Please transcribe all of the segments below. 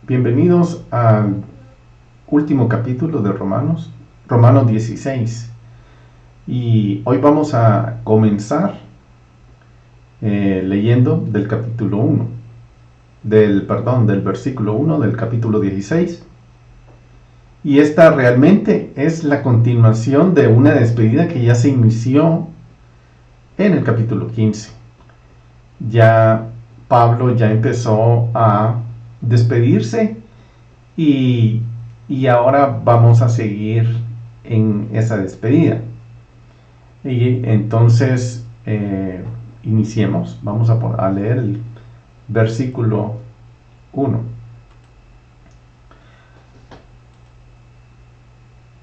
Bienvenidos al último capítulo de Romanos, Romanos 16. Y hoy vamos a comenzar leyendo del capítulo 1, del versículo 1 del capítulo 16. Y esta realmente es la continuación de una despedida que ya se inició en el capítulo 15. Ya Pablo ya empezó a despedirse y ahora vamos a seguir en esa despedida. Y entonces iniciemos. Vamos a leer el versículo 1.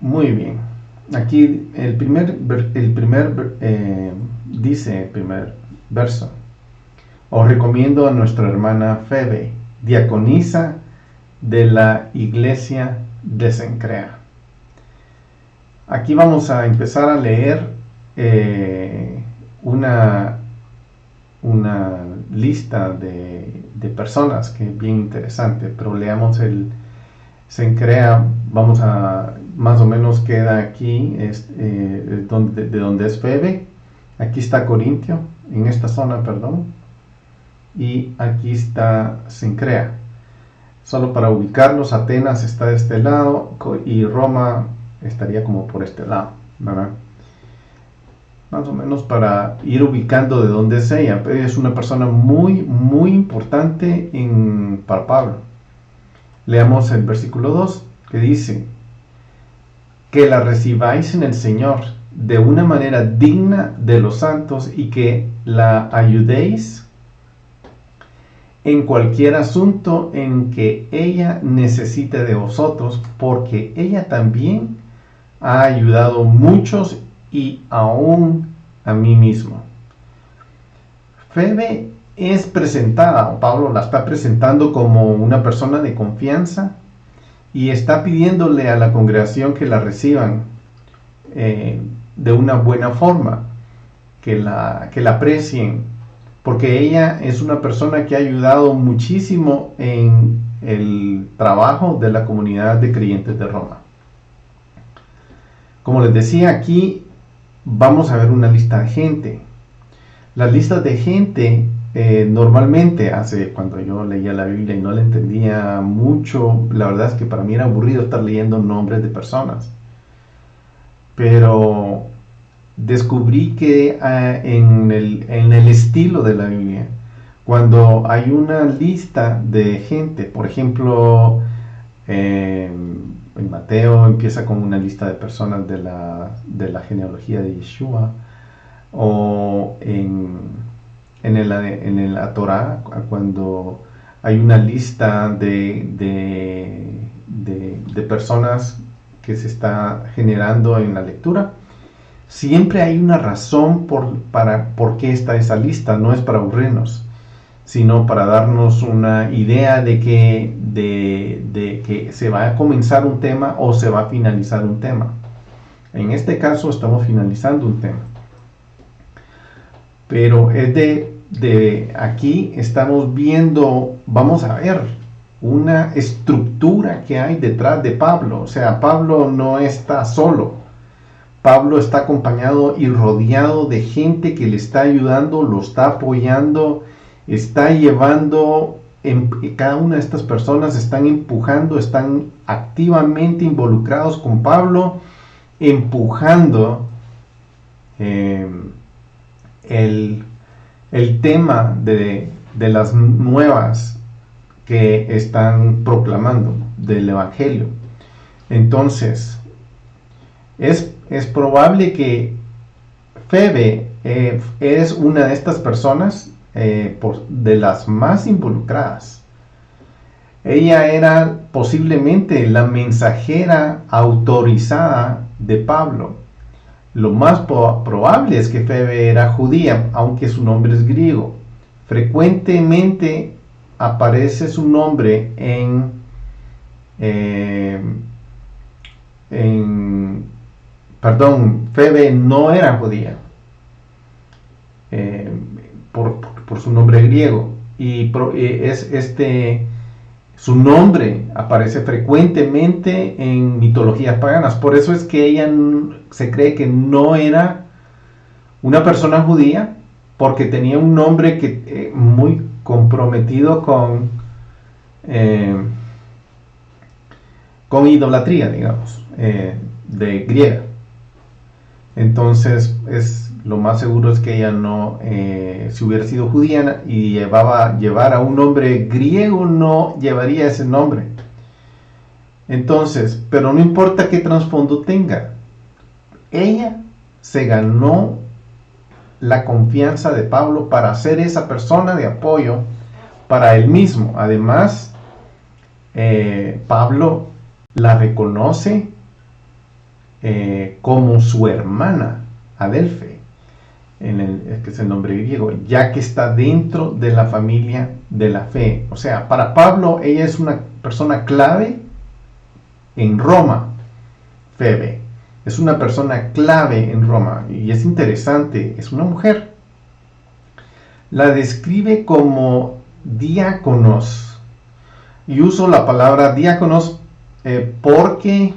Muy bien. Aquí el primer verso. Os recomiendo a nuestra hermana Febe, diaconisa de la iglesia de Cencrea. Aquí vamos a empezar a leer una lista de personas que es bien interesante, pero leamos el Cencrea. Vamos a más o menos queda aquí de donde es Febe. Aquí está Corintio, en esta zona, y aquí está Cencrea. Solo para ubicarlos, Atenas está de este lado y Roma estaría como por este lado, ¿verdad? Más o menos para ir ubicando de dónde es ella. Es una persona muy, muy importante para Pablo. Leamos el versículo 2, que dice: que la recibáis en el Señor de una manera digna de los santos y que la ayudéis en cualquier asunto en que ella necesite de vosotros, porque ella también ha ayudado muchos y aún a mí mismo. Febe es presentada, Pablo la está presentando como una persona de confianza y está pidiéndole a la congregación que la reciban de una buena forma, que la aprecien, porque ella es una persona que ha ayudado muchísimo en el trabajo de la comunidad de creyentes de Roma. Como les decía, aquí vamos a ver una lista de gente. Las listas de gente normalmente, cuando yo leía la Biblia y no la entendía mucho, la verdad es que para mí era aburrido estar leyendo nombres de personas. Pero descubrí que en el estilo de la Biblia, cuando hay una lista de gente, por ejemplo, en Mateo empieza con una lista de personas de la genealogía de Yeshua, o en la Torah, cuando hay una lista de personas que se está generando en la lectura, siempre hay una razón por qué está esa lista. No es para aburrirnos, sino para darnos una idea de que se va a comenzar un tema o se va a finalizar un tema. En este caso estamos finalizando un tema, pero es de aquí estamos viendo, vamos a ver una estructura que hay detrás de Pablo. O sea, Pablo no está solo. Pablo está acompañado y rodeado de gente que le está ayudando, lo está apoyando, está llevando, cada una de estas personas están empujando, están activamente involucrados con Pablo, empujando el tema de las nuevas que están proclamando del Evangelio. Entonces, es probable que Febe es una de estas personas de las más involucradas. Ella era posiblemente la mensajera autorizada de Pablo. Lo más probable es que Febe era judía, aunque su nombre es griego. Frecuentemente aparece su nombre Febe no era judía, por su nombre griego, y es Su nombre aparece frecuentemente en mitologías paganas. Por eso es que ella se cree que no era una persona judía, porque tenía un nombre muy comprometido con idolatría, digamos, de griega. Entonces, lo más seguro es que ella no, si hubiera sido judía y llevar a un nombre griego, no llevaría ese nombre. Entonces, pero no importa qué trasfondo tenga, ella se ganó la confianza de Pablo para ser esa persona de apoyo para él mismo. Además, Pablo la reconoce como su hermana Adelfe, que es el nombre griego, ya que está dentro de la familia de la fe. O sea, para Pablo ella es una persona clave en Roma. Febe es una persona clave en Roma, y es interesante, es una mujer. La describe como diáconos, y uso la palabra diáconos porque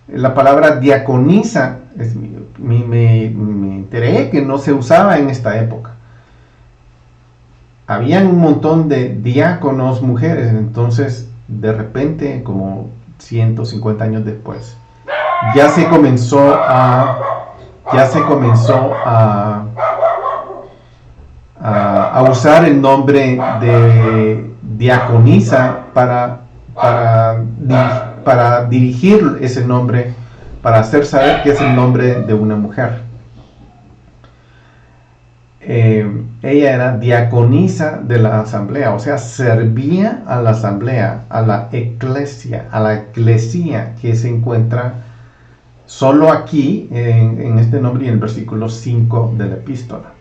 la palabra diaconisa me enteré que no se usaba en esta época. Habían un montón de diáconos mujeres, entonces de repente, como 150 años después, ya se comenzó a usar el nombre de diaconisa para dirigir ese nombre, para hacer saber que es el nombre de una mujer. Ella era diaconisa de la asamblea, o sea, servía a la asamblea, a la eclesia que se encuentra solo aquí en este nombre y en el versículo 5 de la epístola.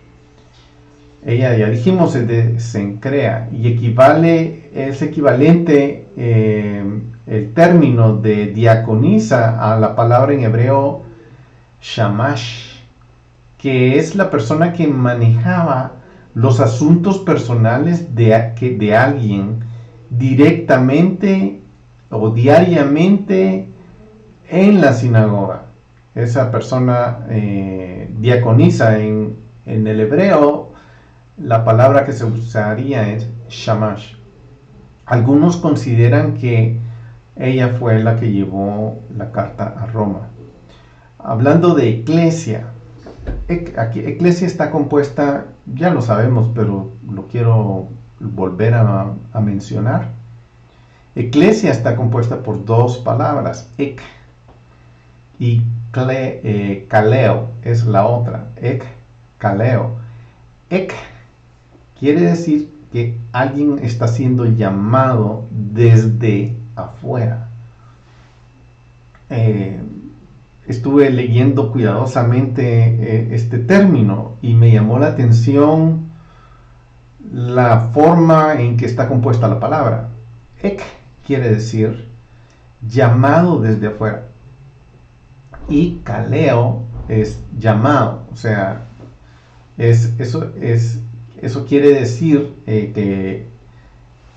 Ella, ya dijimos, es de Cencrea, y es equivalente el término de diaconisa a la palabra en hebreo shamash, que es la persona que manejaba los asuntos personales de alguien directamente o diariamente en la sinagoga. Esa persona diaconisa en el hebreo, la palabra que se usaría es shamash. Algunos consideran que ella fue la que llevó la carta a Roma. Hablando de eclesia, aquí eclesia está compuesta, ya lo sabemos, pero lo quiero volver a mencionar. Eclesia está compuesta por dos palabras, ek y kaleo es la otra, kaleo. Ek quiere decir que alguien está siendo llamado desde afuera. Estuve leyendo cuidadosamente este término y me llamó la atención la forma en que está compuesta la palabra. Ek quiere decir llamado desde afuera, y kaleo es llamado, o sea, eso quiere decir que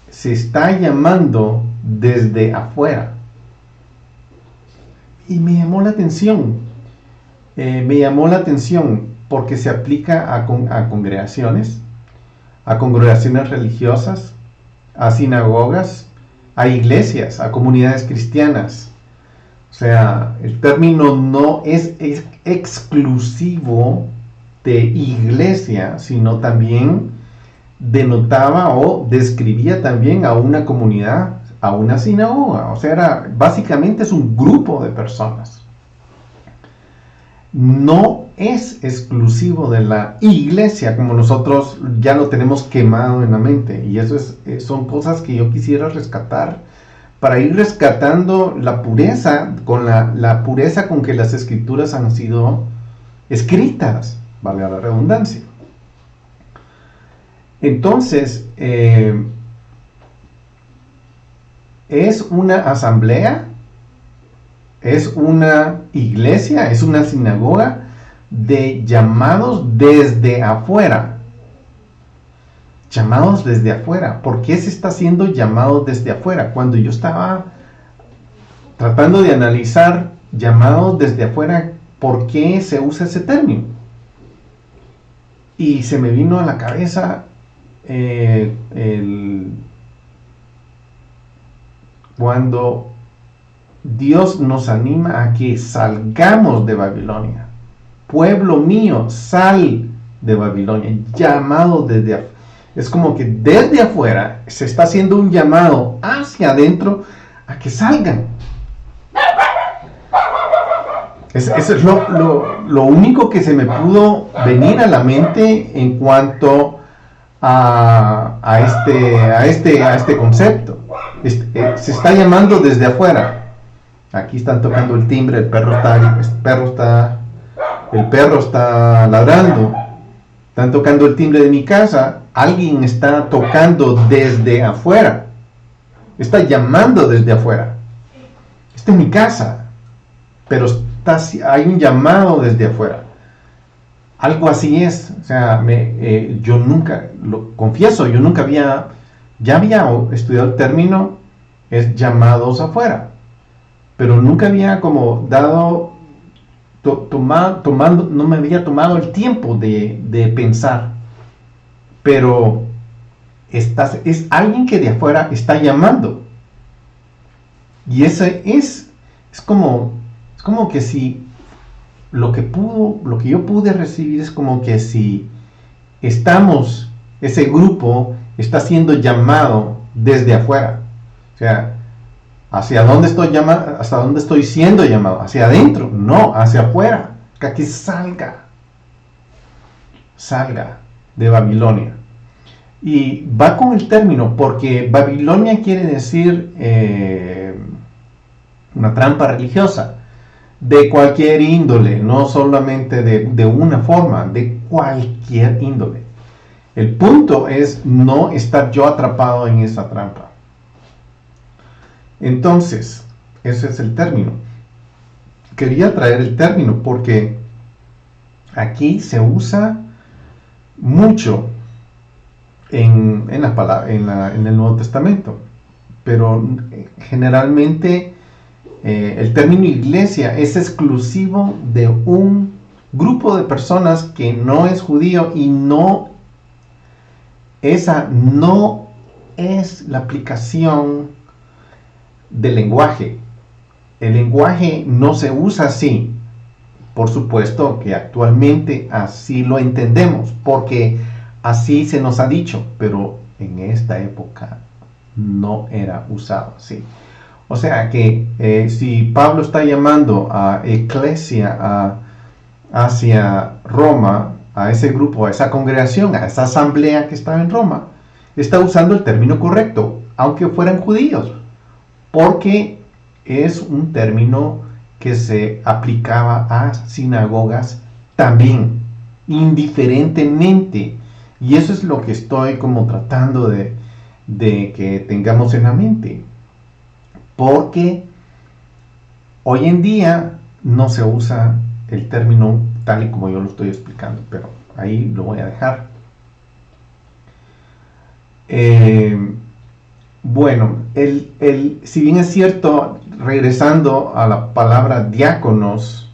se está llamando desde afuera. Y me llamó la atención porque se aplica a congregaciones religiosas, a sinagogas, a iglesias, a comunidades cristianas. O sea, el término no es exclusivo de iglesia, sino también denotaba o describía también a una comunidad, a una sinagoga. O sea, básicamente es un grupo de personas. No es exclusivo de la iglesia, como nosotros ya lo tenemos quemado en la mente. Y eso son cosas que yo quisiera rescatar, para ir rescatando la pureza, con la pureza con que las escrituras han sido escritas, valga la redundancia. Entonces, es una asamblea, es una iglesia, es una sinagoga de llamados desde afuera. llamados desde afuera. ¿Por qué se está haciendo llamados desde afuera? Cuando yo estaba tratando de analizar llamados desde afuera, ¿por qué se usa ese término? Y se me vino a la cabeza cuando Dios nos anima a que salgamos de Babilonia. Pueblo mío, sal de Babilonia. Llamado desde afuera. Es como que desde afuera se está haciendo un llamado hacia adentro a que salgan. Eso es lo único que se me pudo venir a la mente en cuanto a este concepto. Se está llamando desde afuera. Aquí están tocando el timbre, el perro está ladrando. Están tocando el timbre de mi casa. Alguien está tocando desde afuera. Está llamando desde afuera. Esta es mi casa, pero hay un llamado desde afuera. Algo así es. O sea, yo nunca, lo confieso, yo nunca había estudiado el término, es llamados afuera, pero nunca había como no me había tomado el tiempo de pensar. Pero es alguien que de afuera está llamando. Y ese es como que si lo que yo pude recibir es como que si ese grupo está siendo llamado desde afuera. O sea, ¿hacia dónde hasta dónde estoy siendo llamado? ¿Hacia adentro? No, hacia afuera. Que salga de Babilonia. Y va con el término, porque Babilonia quiere decir una trampa religiosa, de cualquier índole, no solamente de una forma, de cualquier índole. El punto es no estar yo atrapado en esa trampa. Entonces, ese es el término. Quería traer el término porque aquí se usa mucho en el Nuevo Testamento, pero generalmente el término iglesia es exclusivo de un grupo de personas que no es judío, y esa no es la aplicación del lenguaje. El lenguaje no se usa así. Por supuesto que actualmente así lo entendemos, porque así se nos ha dicho, pero en esta época no era usado así. O sea que si Pablo está llamando a Eclesia hacia Roma, a ese grupo, a esa congregación, a esa asamblea que estaba en Roma, está usando el término correcto, aunque fueran judíos, porque es un término que se aplicaba a sinagogas también, indiferentemente. Y eso es lo que estoy como tratando de que tengamos en la mente. Porque hoy en día no se usa el término tal y como yo lo estoy explicando, pero ahí lo voy a dejar. Bueno, si bien es cierto, regresando a la palabra diáconos,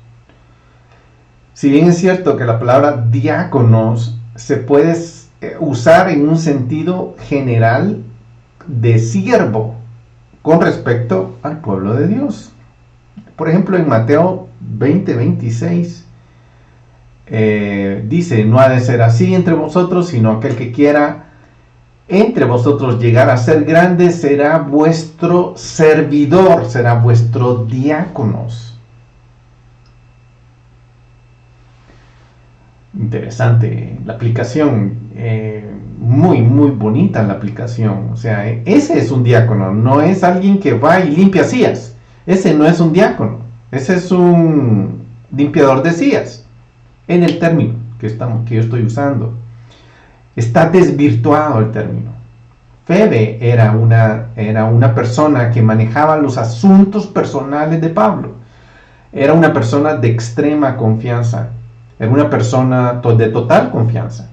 si bien es cierto que la palabra diáconos se puede usar en un sentido general de siervo con respecto al pueblo de Dios. Por ejemplo, en Mateo 20:26 dice: no ha de ser así entre vosotros, sino aquel que quiera entre vosotros llegar a ser grande será vuestro servidor, será vuestro diáconos. Interesante la aplicación, muy muy bonita la aplicación. O sea, ese es un diácono, no es alguien que va y limpia sillas. Ese no es un diácono, ese es un limpiador de sillas, en el término que yo estoy usando. Está desvirtuado el término. Febe era una persona que manejaba los asuntos personales de Pablo. Era una persona de extrema confianza. Era una persona de total confianza.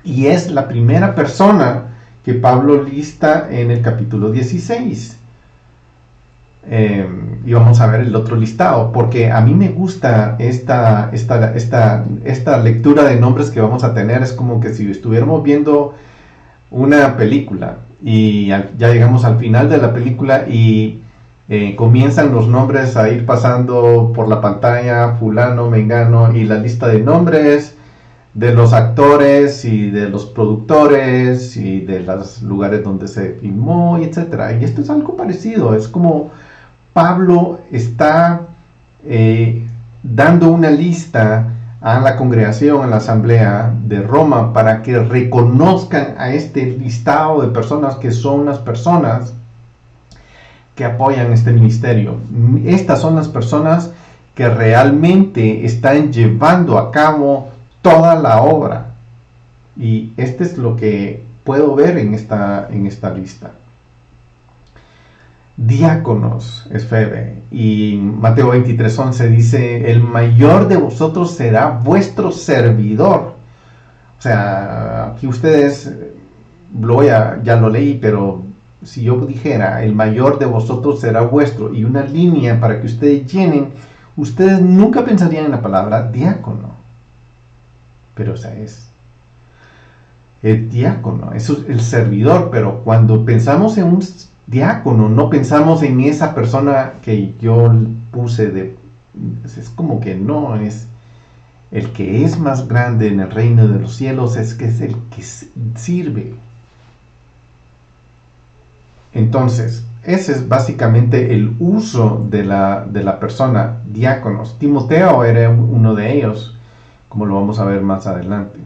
Y es la primera persona que Pablo lista en el capítulo 16. Y vamos a ver el otro listado, porque a mí me gusta esta lectura de nombres que vamos a tener. Es como que si estuviéramos viendo una película y ya llegamos al final de la película y comienzan los nombres a ir pasando por la pantalla, fulano, mengano, y la lista de nombres de los actores y de los productores y de los lugares donde se filmó, etcétera. Y esto es algo parecido. Es como Pablo está dando una lista a la congregación, a la asamblea de Roma, para que reconozcan a este listado de personas que son las personas que apoyan este ministerio. Estas son las personas que realmente están llevando a cabo toda la obra. Y este es lo que puedo ver en esta lista. Diáconos es Febe, y Mateo 23:11 dice: el mayor de vosotros será vuestro servidor. O sea, aquí ustedes, ya lo leí, pero si yo dijera el mayor de vosotros será vuestro, y una línea para que ustedes llenen, ustedes nunca pensarían en la palabra diácono, pero o sea, es el diácono, eso es el servidor. Pero cuando pensamos en un diácono, no pensamos en esa persona que yo puse es como que no es el que es más grande en el reino de los cielos, es el que sirve. Entonces, ese es básicamente el uso de la persona diáconos. Timoteo era uno de ellos, como lo vamos a ver más adelante.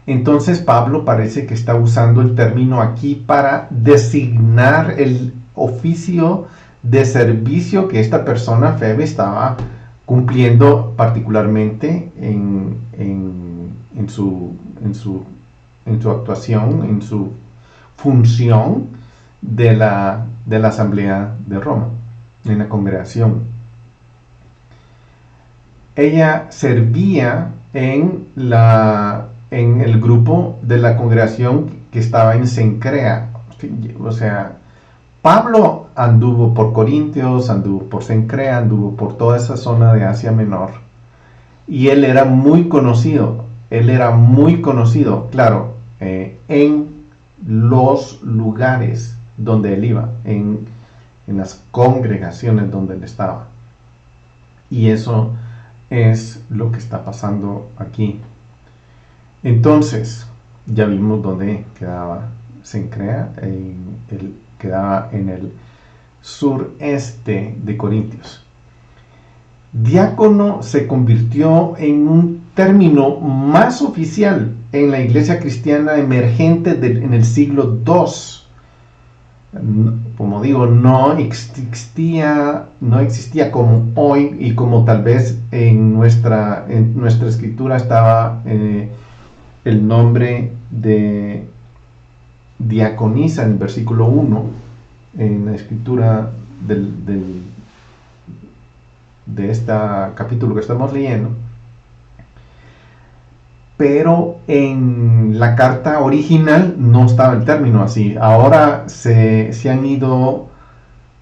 Entonces Pablo parece que está usando el término aquí para designar el oficio de servicio que esta persona, Febe, estaba cumpliendo particularmente en su actuación, en su función de la asamblea de Roma, en la congregación. Ella servía en el grupo de la congregación que estaba en Cencrea. O sea, Pablo anduvo por Corintios, anduvo por Cencrea, anduvo por toda esa zona de Asia Menor, y él era muy conocido, claro, en los lugares donde él iba, en las congregaciones donde él estaba. Y eso es lo que está pasando aquí. Entonces, ya vimos dónde quedaba Cencrea, quedaba en el sureste de Corintios. Diácono se convirtió en un término más oficial en la iglesia cristiana emergente en el siglo II. Como digo, no existía como hoy, y como tal vez en nuestra escritura estaba el nombre de diaconisa en el versículo 1, en la escritura de este capítulo que estamos leyendo. Pero en la carta original no estaba el término así. Ahora se han ido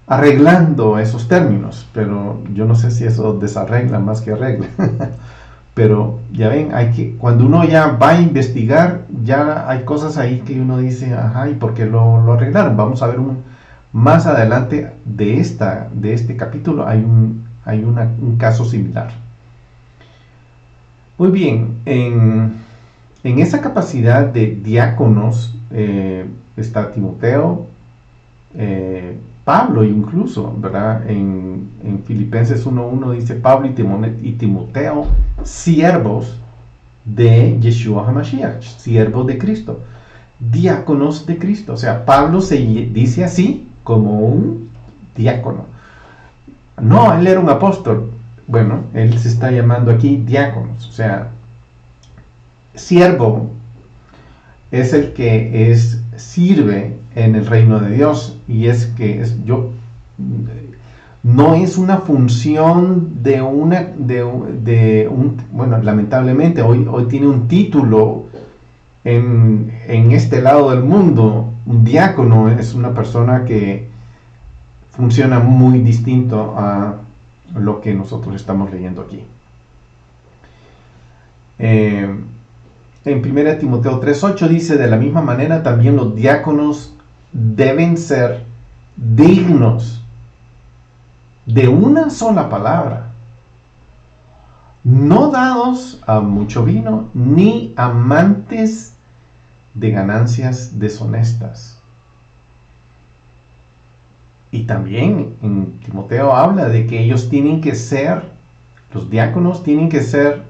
arreglando esos términos, pero yo no sé si eso desarregla más que arregla. Pero ya ven, cuando uno ya va a investigar, ya hay cosas ahí que uno dice, ajá, ¿y por qué lo arreglaron? Vamos a ver más adelante de este capítulo, hay un caso similar. Muy bien, en esa capacidad de diáconos está Timoteo, Pablo incluso, ¿verdad? En Filipenses 1:1 dice: Pablo y Timoteo, siervos de Yeshua HaMashiach, siervos de Cristo, diáconos de Cristo. O sea, Pablo se dice así como un diácono. No, él era un apóstol. Bueno, él se está llamando aquí diáconos. O sea, siervo es el que sirve en el reino de Dios, y no es una función bueno, lamentablemente hoy tiene un título en este lado del mundo, un diácono es una persona que funciona muy distinto a lo que nosotros estamos leyendo aquí. En 1 Timoteo 3:8 dice: de la misma manera también los diáconos deben ser dignos de una sola palabra, no dados a mucho vino, ni amantes de ganancias deshonestas. Y también en Timoteo habla de que ellos tienen que ser, los diáconos tienen que ser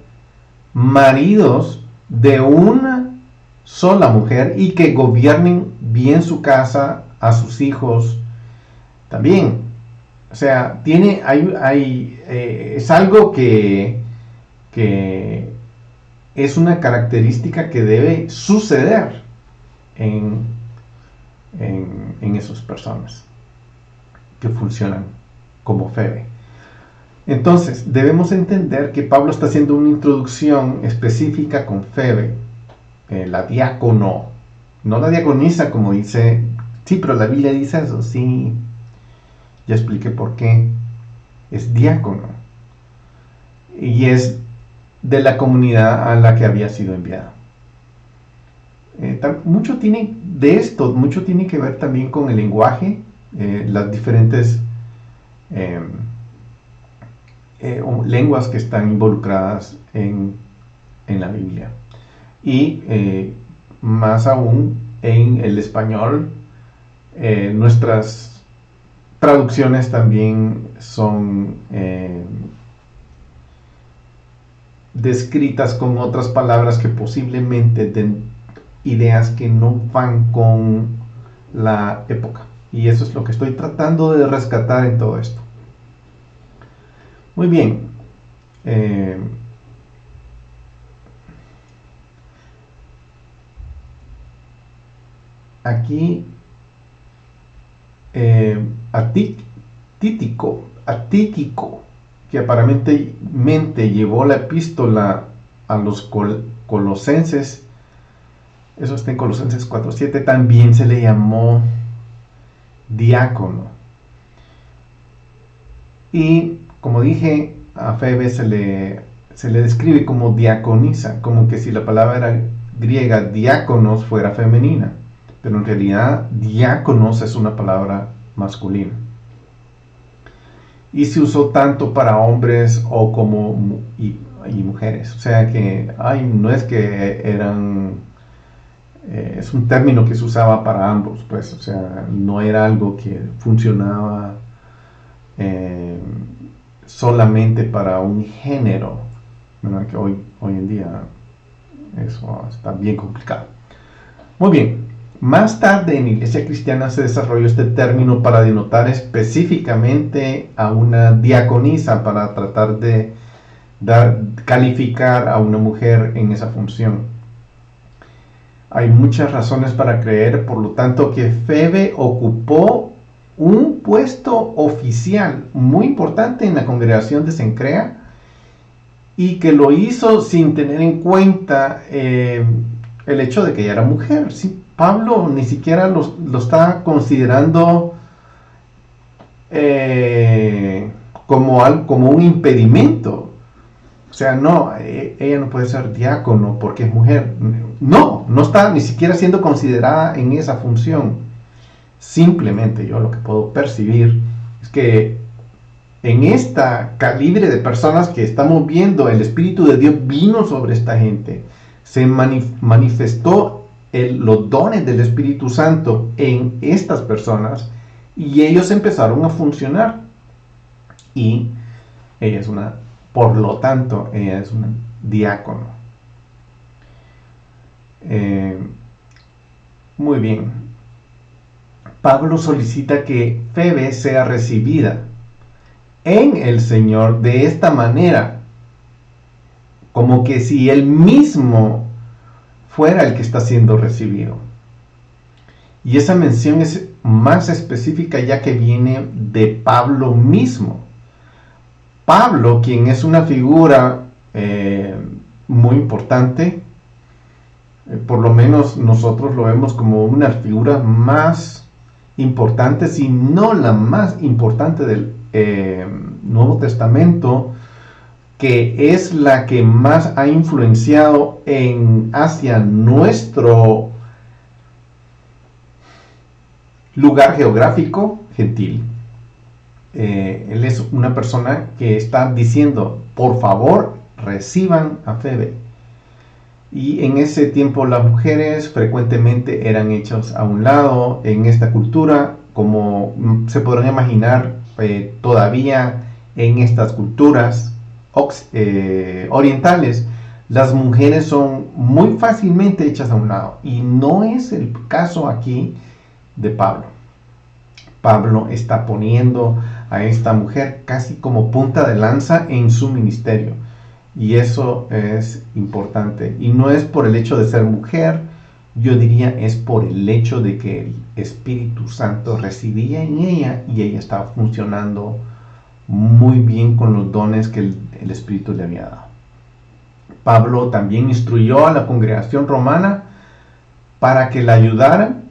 maridos de una sola mujer y que gobiernen bien su casa, a sus hijos también. O sea, es algo que es una característica que debe suceder en esas personas que funcionan como Febe. Entonces, debemos entender que Pablo está haciendo una introducción específica con Febe, la diácono, no la diaconisa como dice, sí, pero la Biblia dice eso, sí, ya expliqué por qué, es diácono, y es de la comunidad a la que había sido enviado. Mucho tiene que ver también con el lenguaje, las diferentes lenguas que están involucradas en la Biblia, y más aún en el español. Nuestras traducciones también son descritas con otras palabras que posiblemente den ideas que no van con la época, y eso es lo que estoy tratando de rescatar en todo esto. Muy bien. Aquí Tíquico, que aparentemente llevó la epístola a los colosenses, eso está en Colosenses 4:7, también se le llamó diácono. Y como dije, a Febe se le describe como diaconisa, como que si la palabra griega diáconos fuera femenina, pero en realidad diáconos es una palabra masculina. Y se usó tanto para hombres y mujeres. O sea que no es que eran... es un término que se usaba para ambos, pues. O sea, no era algo que funcionaba solamente para un género, ¿verdad? Que hoy en día eso está bien complicado. Muy bien. Más tarde en la Iglesia cristiana se desarrolló este término para denotar específicamente a una diaconisa, para tratar de calificar a una mujer en esa función. Hay muchas razones para creer, por lo tanto, que Febe ocupó un puesto oficial muy importante en la congregación de Cencrea, y que lo hizo sin tener en cuenta el hecho de que ella era mujer. ¿Sí? Pablo ni siquiera lo está considerando como un impedimento. O sea, no, ella no puede ser diácono porque es mujer. No está ni siquiera siendo considerada en esa función. Simplemente yo lo que puedo percibir es que en esta calibre de personas que estamos viendo, el Espíritu de Dios vino sobre esta gente, se manifestó los dones del Espíritu Santo en estas personas, y ellos empezaron a funcionar, y por lo tanto ella es una diácono. Muy bien. Pablo solicita que Febe sea recibida en el Señor de esta manera, como que si él mismo fuera el que está siendo recibido. Y esa mención es más específica, ya que viene de Pablo mismo. Pablo, quien es una figura muy importante Por lo menos nosotros lo vemos como una figura más importante, si no la más importante del Nuevo Testamento, que es la que más ha influenciado hacia nuestro lugar geográfico gentil. Él es una persona que está diciendo, por favor, reciban a Febe. Y en ese tiempo las mujeres frecuentemente eran hechas a un lado en esta cultura, como se podrán imaginar todavía en estas culturas orientales, las mujeres son muy fácilmente hechas a un lado. Y no es el caso aquí de Pablo. Pablo está poniendo a esta mujer casi como punta de lanza en su ministerio. Y eso es importante. Y no es por el hecho de ser mujer, yo diría es por el hecho de que el Espíritu Santo residía en ella y ella estaba funcionando muy bien con los dones que el Espíritu le había dado. Pablo también instruyó a la congregación romana para que la ayudaran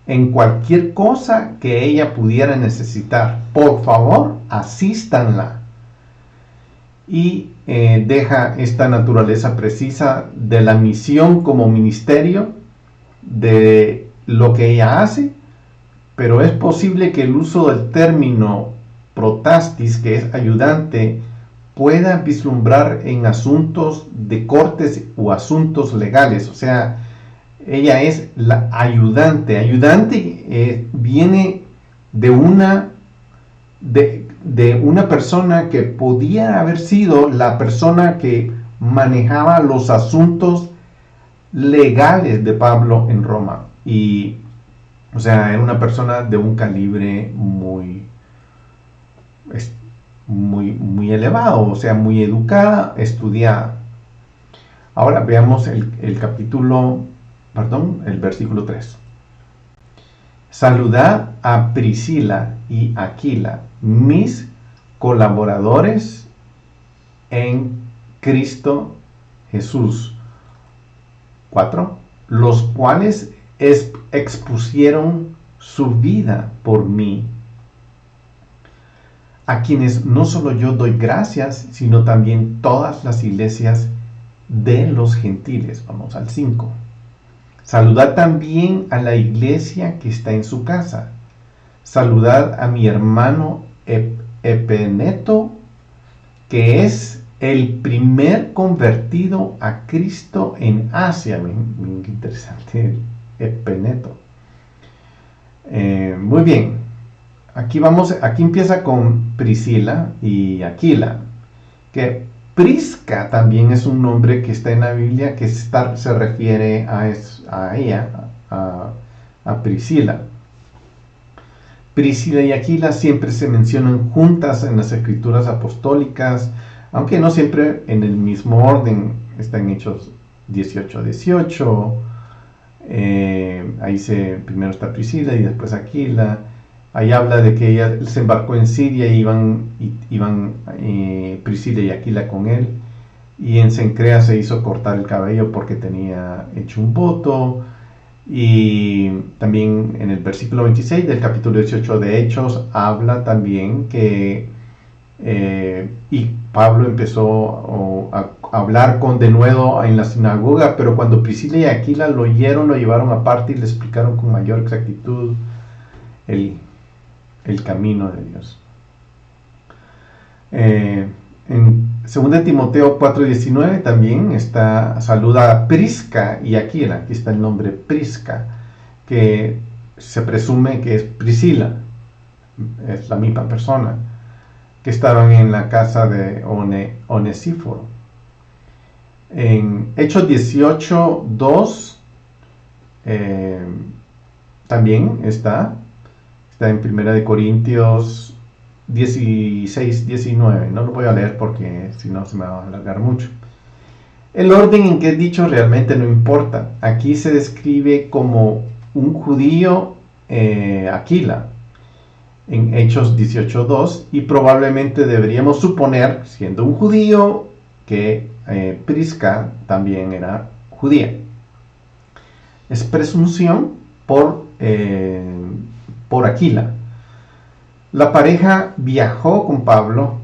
en cualquier cosa que ella pudiera necesitar. Por favor, asístanla. Y deja esta naturaleza precisa de la misión como ministerio, de lo que ella hace, pero es posible que el uso del término protastis, que es ayudante, pueda vislumbrar en asuntos de cortes o asuntos legales. O sea, ella es la ayudante. Ayudante viene de una persona que podía haber sido la persona que manejaba los asuntos legales de Pablo en Roma. Y, o sea, era una persona de un calibre muy elevado, o sea, muy educada, estudiada. Ahora veamos el versículo 3. Saludad a Priscila y Aquila, mis colaboradores en Cristo Jesús. 4. Los cuales expusieron su vida por mí, a quienes no solo yo doy gracias, sino también todas las iglesias de los gentiles. Vamos al 5. Saludad también a la iglesia que está en su casa. Saludad a mi hermano Epeneto, que es el primer convertido a Cristo en Asia. Muy interesante, Epeneto. Muy bien. Aquí empieza con Priscila y Aquila, que Prisca también es un nombre que está en la Biblia que se refiere a ella, a Priscila. Priscila y Aquila siempre se mencionan juntas en las escrituras apostólicas, aunque no siempre en el mismo orden. Está en Hechos 18:18. Primero está Priscila y después Aquila. Ahí habla de que ella se embarcó en Siria y iban Priscila y Aquila con él. Y en Cencrea se hizo cortar el cabello porque tenía hecho un voto. Y también en el versículo 26 del capítulo 18 de Hechos habla también que y Pablo empezó a hablar con denuedo en la sinagoga, pero cuando Priscila y Aquila lo oyeron, lo llevaron aparte y le explicaron con mayor exactitud el camino de Dios. En 2 Timoteo 4:19 también saluda a Prisca y Aquila. Aquí está el nombre Prisca, que se presume que es Priscila, es la misma persona, que estaban en la casa de Onesíforo. En Hechos 18:2 también está en 1 Corintios 16:19. No lo voy a leer porque si no se me va a alargar mucho. El orden en que es dicho realmente no importa. Aquí se describe como un judío Aquila en Hechos 18:2, y probablemente deberíamos suponer, siendo un judío, que Prisca también era judía. es presunción por Aquila. La pareja viajó con Pablo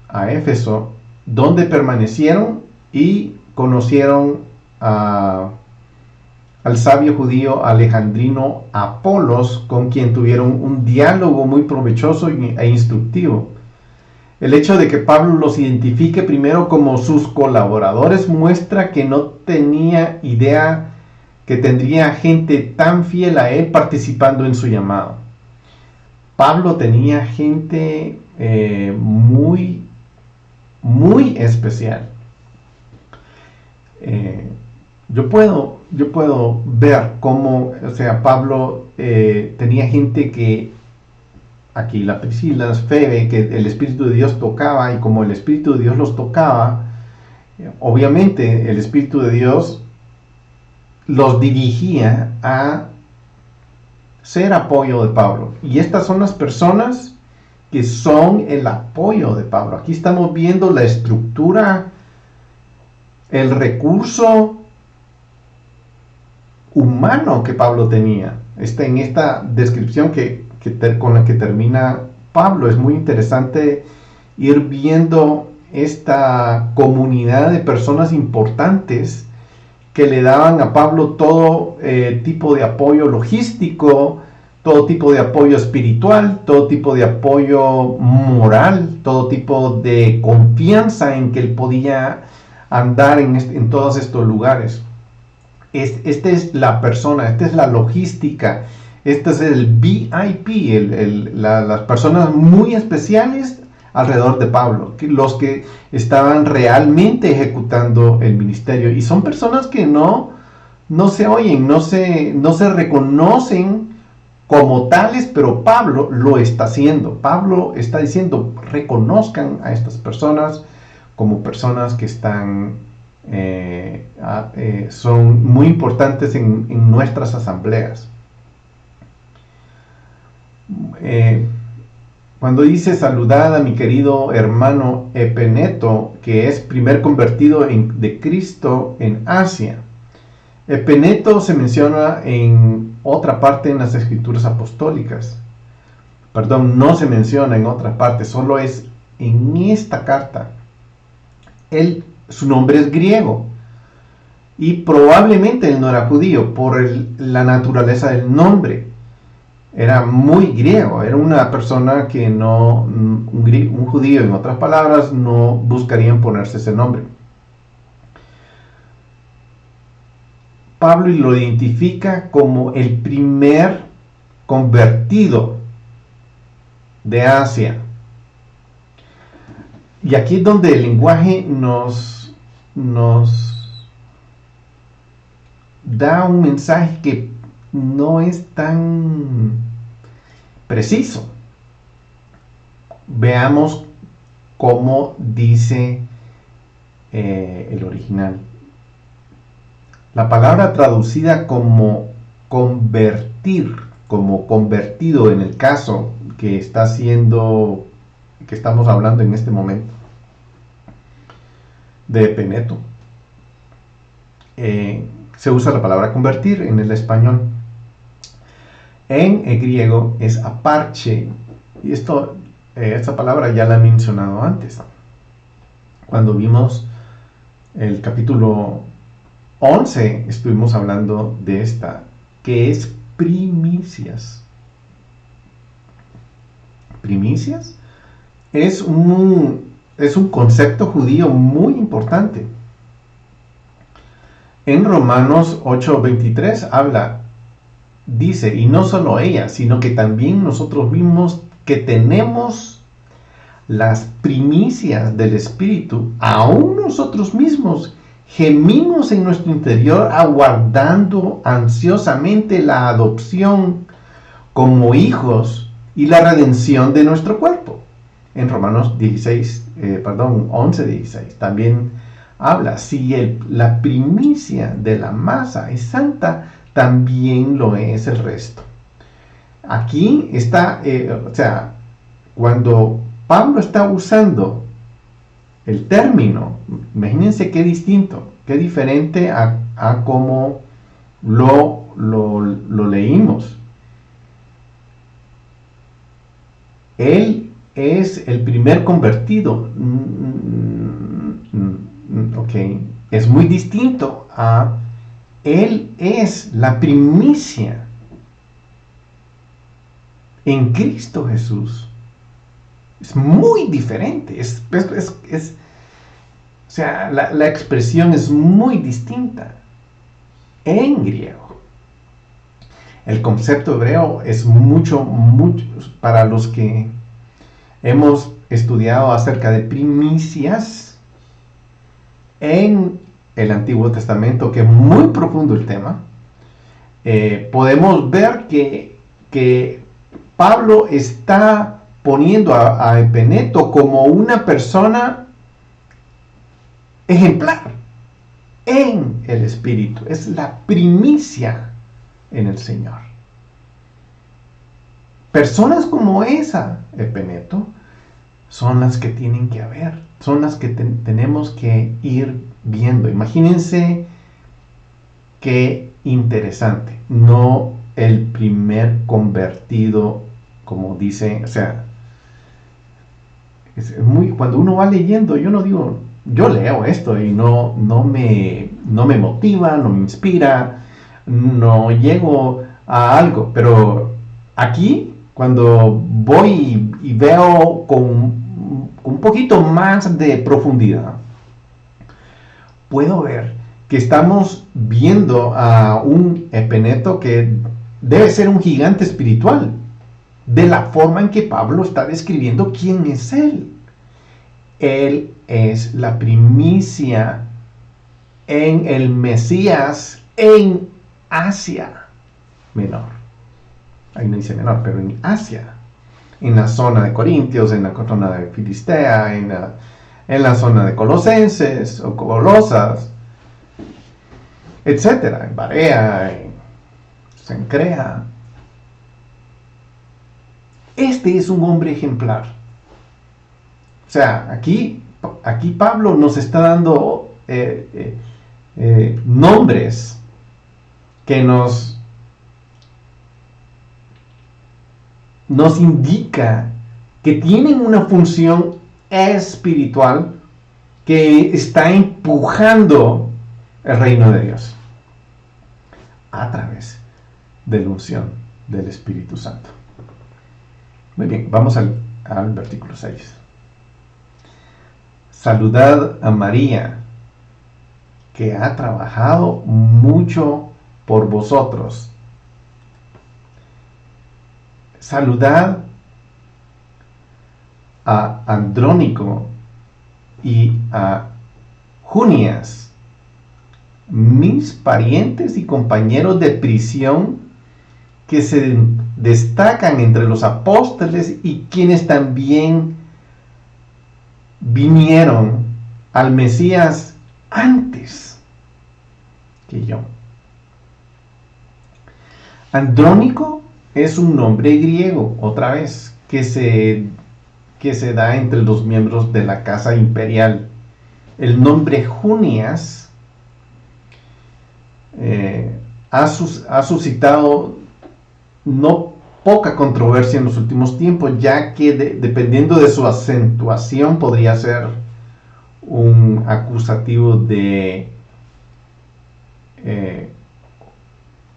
a Éfeso, donde permanecieron y conocieron al sabio judío alejandrino Apolos, con quien tuvieron un diálogo muy provechoso e instructivo. El hecho de que Pablo los identifique primero como sus colaboradores muestra que no tenía idea que tendría gente tan fiel a él participando en su llamado. Pablo tenía gente muy, muy especial. Yo puedo ver cómo, o sea, Pablo tenía gente que, aquí la Priscila, Febe, que el Espíritu de Dios tocaba, y como el Espíritu de Dios los tocaba, obviamente el Espíritu de Dios los dirigía a ser apoyo de Pablo. Y estas son las personas que son el apoyo de Pablo. Aquí estamos viendo la estructura, el recurso humano que Pablo tenía. En esta descripción con la que termina Pablo, es muy interesante ir viendo esta comunidad de personas importantes que le daban a Pablo todo tipo de apoyo logístico, todo tipo de apoyo espiritual, todo tipo de apoyo moral, todo tipo de confianza en que él podía andar en todos estos lugares. Esta es la persona, esta es la logística, este es el VIP, las personas muy especiales alrededor de Pablo, los que estaban realmente ejecutando el ministerio, y son personas que no se oyen, no se reconocen como tales, pero Pablo lo está haciendo. Pablo está diciendo: reconozcan a estas personas como personas que están son muy importantes en nuestras asambleas. Cuando dice saludad a mi querido hermano Epeneto, que es primer convertido de Cristo en Asia. Epeneto se menciona en otra parte en las escrituras apostólicas. Perdón, no se menciona en otra parte, solo es en esta carta. Su nombre es griego y probablemente él no era judío por la naturaleza del nombre. Era muy griego, era una persona que un judío, en otras palabras, no buscarían ponerse ese nombre. Pablo lo identifica como el primer convertido de Asia. Y aquí es donde el lenguaje nos da un mensaje que no es tan preciso. Veamos cómo dice el original. La palabra traducida como convertir, como convertido en el caso que estamos hablando en este momento, de Epeneto, se usa la palabra convertir en el español. En el griego es aparche, y esta palabra ya la he mencionado antes, cuando vimos el capítulo 11, estuvimos hablando de esta, que es primicias. Primicias es un concepto judío muy importante. En Romanos 8:23 dice, y no solo ella, sino que también nosotros mismos, que tenemos las primicias del Espíritu, aún nosotros mismos gemimos en nuestro interior, aguardando ansiosamente la adopción como hijos y la redención de nuestro cuerpo. En Romanos 11:16 también habla: si la primicia de la masa es santa, también lo es el resto. Aquí está, cuando Pablo está usando el término, imagínense qué distinto, qué diferente a cómo lo leímos. Él es el primer convertido. Ok, es muy distinto a Él es la primicia en Cristo Jesús. Es muy diferente. O sea, la expresión es muy distinta en griego. El concepto hebreo es mucho, para los que hemos estudiado acerca de primicias en el Antiguo Testamento, que es muy profundo el tema. Podemos ver que Pablo está poniendo a Epeneto como una persona ejemplar en el Espíritu. Es la primicia en el Señor. Personas como esa, Epeneto, son las que tienen que haber, son las que tenemos que ir viendo. Imagínense qué interesante. No el primer convertido, como dice, o sea, cuando uno va leyendo, yo no digo, yo leo esto y no me motiva, no me inspira, no llego a algo, pero aquí cuando voy y veo con un poquito más de profundidad, puedo ver que estamos viendo a un Epeneto que debe ser un gigante espiritual, de la forma en que Pablo está describiendo quién es él. Él es la primicia en el Mesías en Asia Menor. Ahí no dice menor, pero en Asia. En la zona de Corintios, en la zona de Filistea, en la zona de Colosenses o Colosas, etcétera, en Barea, en Cencrea. Este es un hombre ejemplar. O sea, aquí Pablo nos está dando nombres que nos indica que tienen una función espiritual que está empujando el reino de Dios a través de la unción del Espíritu Santo. Muy bien, vamos al versículo 6. Saludad a María, que ha trabajado mucho por vosotros. Saludad a Andrónico y a Junias, mis parientes y compañeros de prisión, que se destacan entre los apóstoles y quienes también vinieron al Mesías antes que yo. Andrónico es un nombre griego, otra vez, que se da entre los miembros de la casa imperial. El nombre Junias ha suscitado no poca controversia en los últimos tiempos, ya que dependiendo de su acentuación podría ser un acusativo de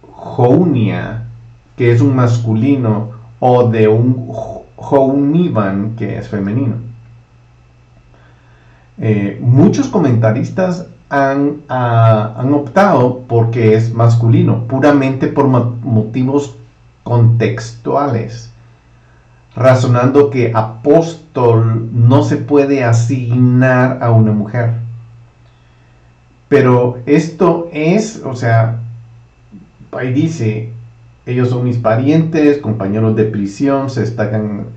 Jounia, que es un masculino, o de un Jounivan, que es femenino. Muchos comentaristas han optado porque es masculino, puramente por motivos contextuales, razonando que apóstol no se puede asignar a una mujer. Pero esto es, o sea, ahí dice, ellos son mis parientes, compañeros de prisión, se destacan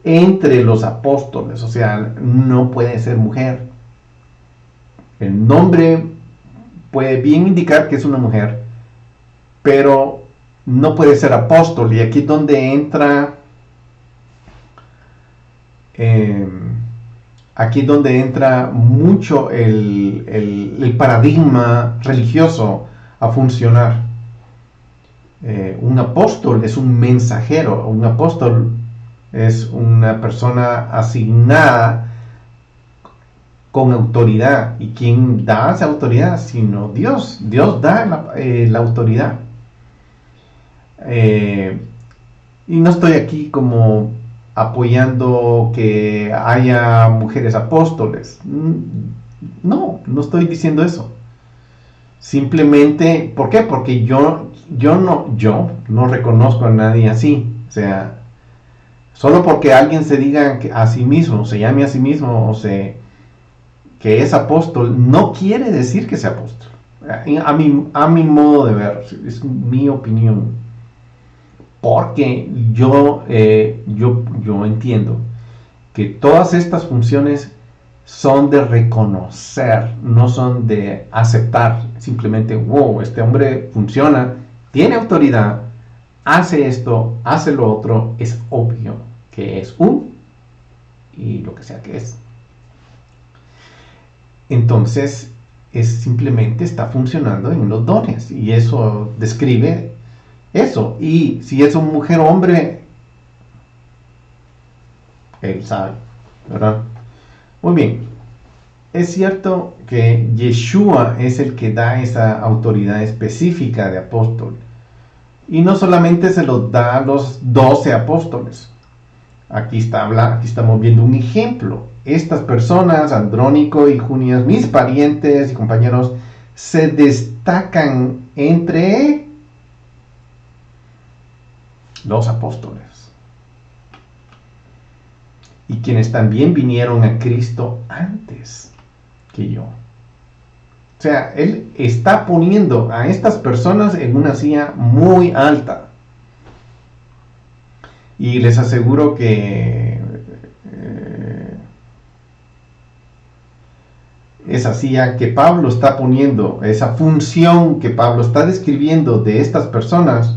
entre los apóstoles, o sea, no puede ser mujer. El nombre puede bien indicar que es una mujer, pero no puede ser apóstol. Y aquí es donde entra mucho el paradigma religioso a funcionar. Un apóstol es un mensajero, un apóstol es una persona asignada con autoridad. ¿Y quién da esa autoridad? Sino Dios. Dios da la autoridad. Y no estoy aquí como apoyando que haya mujeres apóstoles. No estoy diciendo eso. Simplemente, ¿por qué? Porque yo no reconozco a nadie así. O sea, solo porque alguien se diga a sí mismo, se llame a sí mismo, que es apóstol, no quiere decir que sea apóstol. A mi modo de ver, es mi opinión. Porque yo entiendo que todas estas funciones son de reconocer, no son de aceptar. Simplemente, wow, este hombre funciona, tiene autoridad, hace esto, hace lo otro, es obvio que es y lo que sea que es. Entonces, simplemente está funcionando en los dones, y eso describe eso. Y si es una mujer o hombre, él sabe, ¿verdad? Muy bien. Es cierto que Yeshua es el que da esa autoridad específica de apóstol. Y no solamente se lo da a los 12 apóstoles. Aquí estamos viendo un ejemplo. Estas personas, Andrónico y Junias, mis parientes y compañeros, se destacan entre los apóstoles, y quienes también vinieron a Cristo antes que yo. O sea, Él está poniendo a estas personas en una silla muy alta. Y les aseguro que esa silla que Pablo está poniendo, esa función que Pablo está describiendo de estas personas,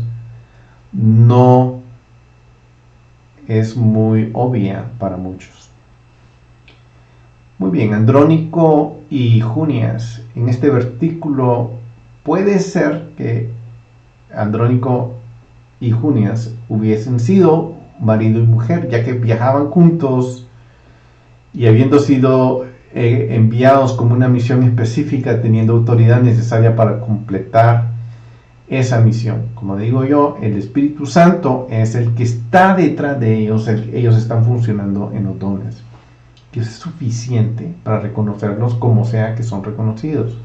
no es muy obvia para muchos. Muy bien, Andrónico y Junias, en este versículo puede ser que Andrónico y Junias hubiesen sido marido y mujer, ya que viajaban juntos y habiendo sido enviados como una misión específica, teniendo autoridad necesaria para completar esa misión. Como digo yo, el Espíritu Santo es el que está detrás de ellos. Ellos están funcionando en los dones, que es suficiente para reconocerlos como sea que son reconocidos.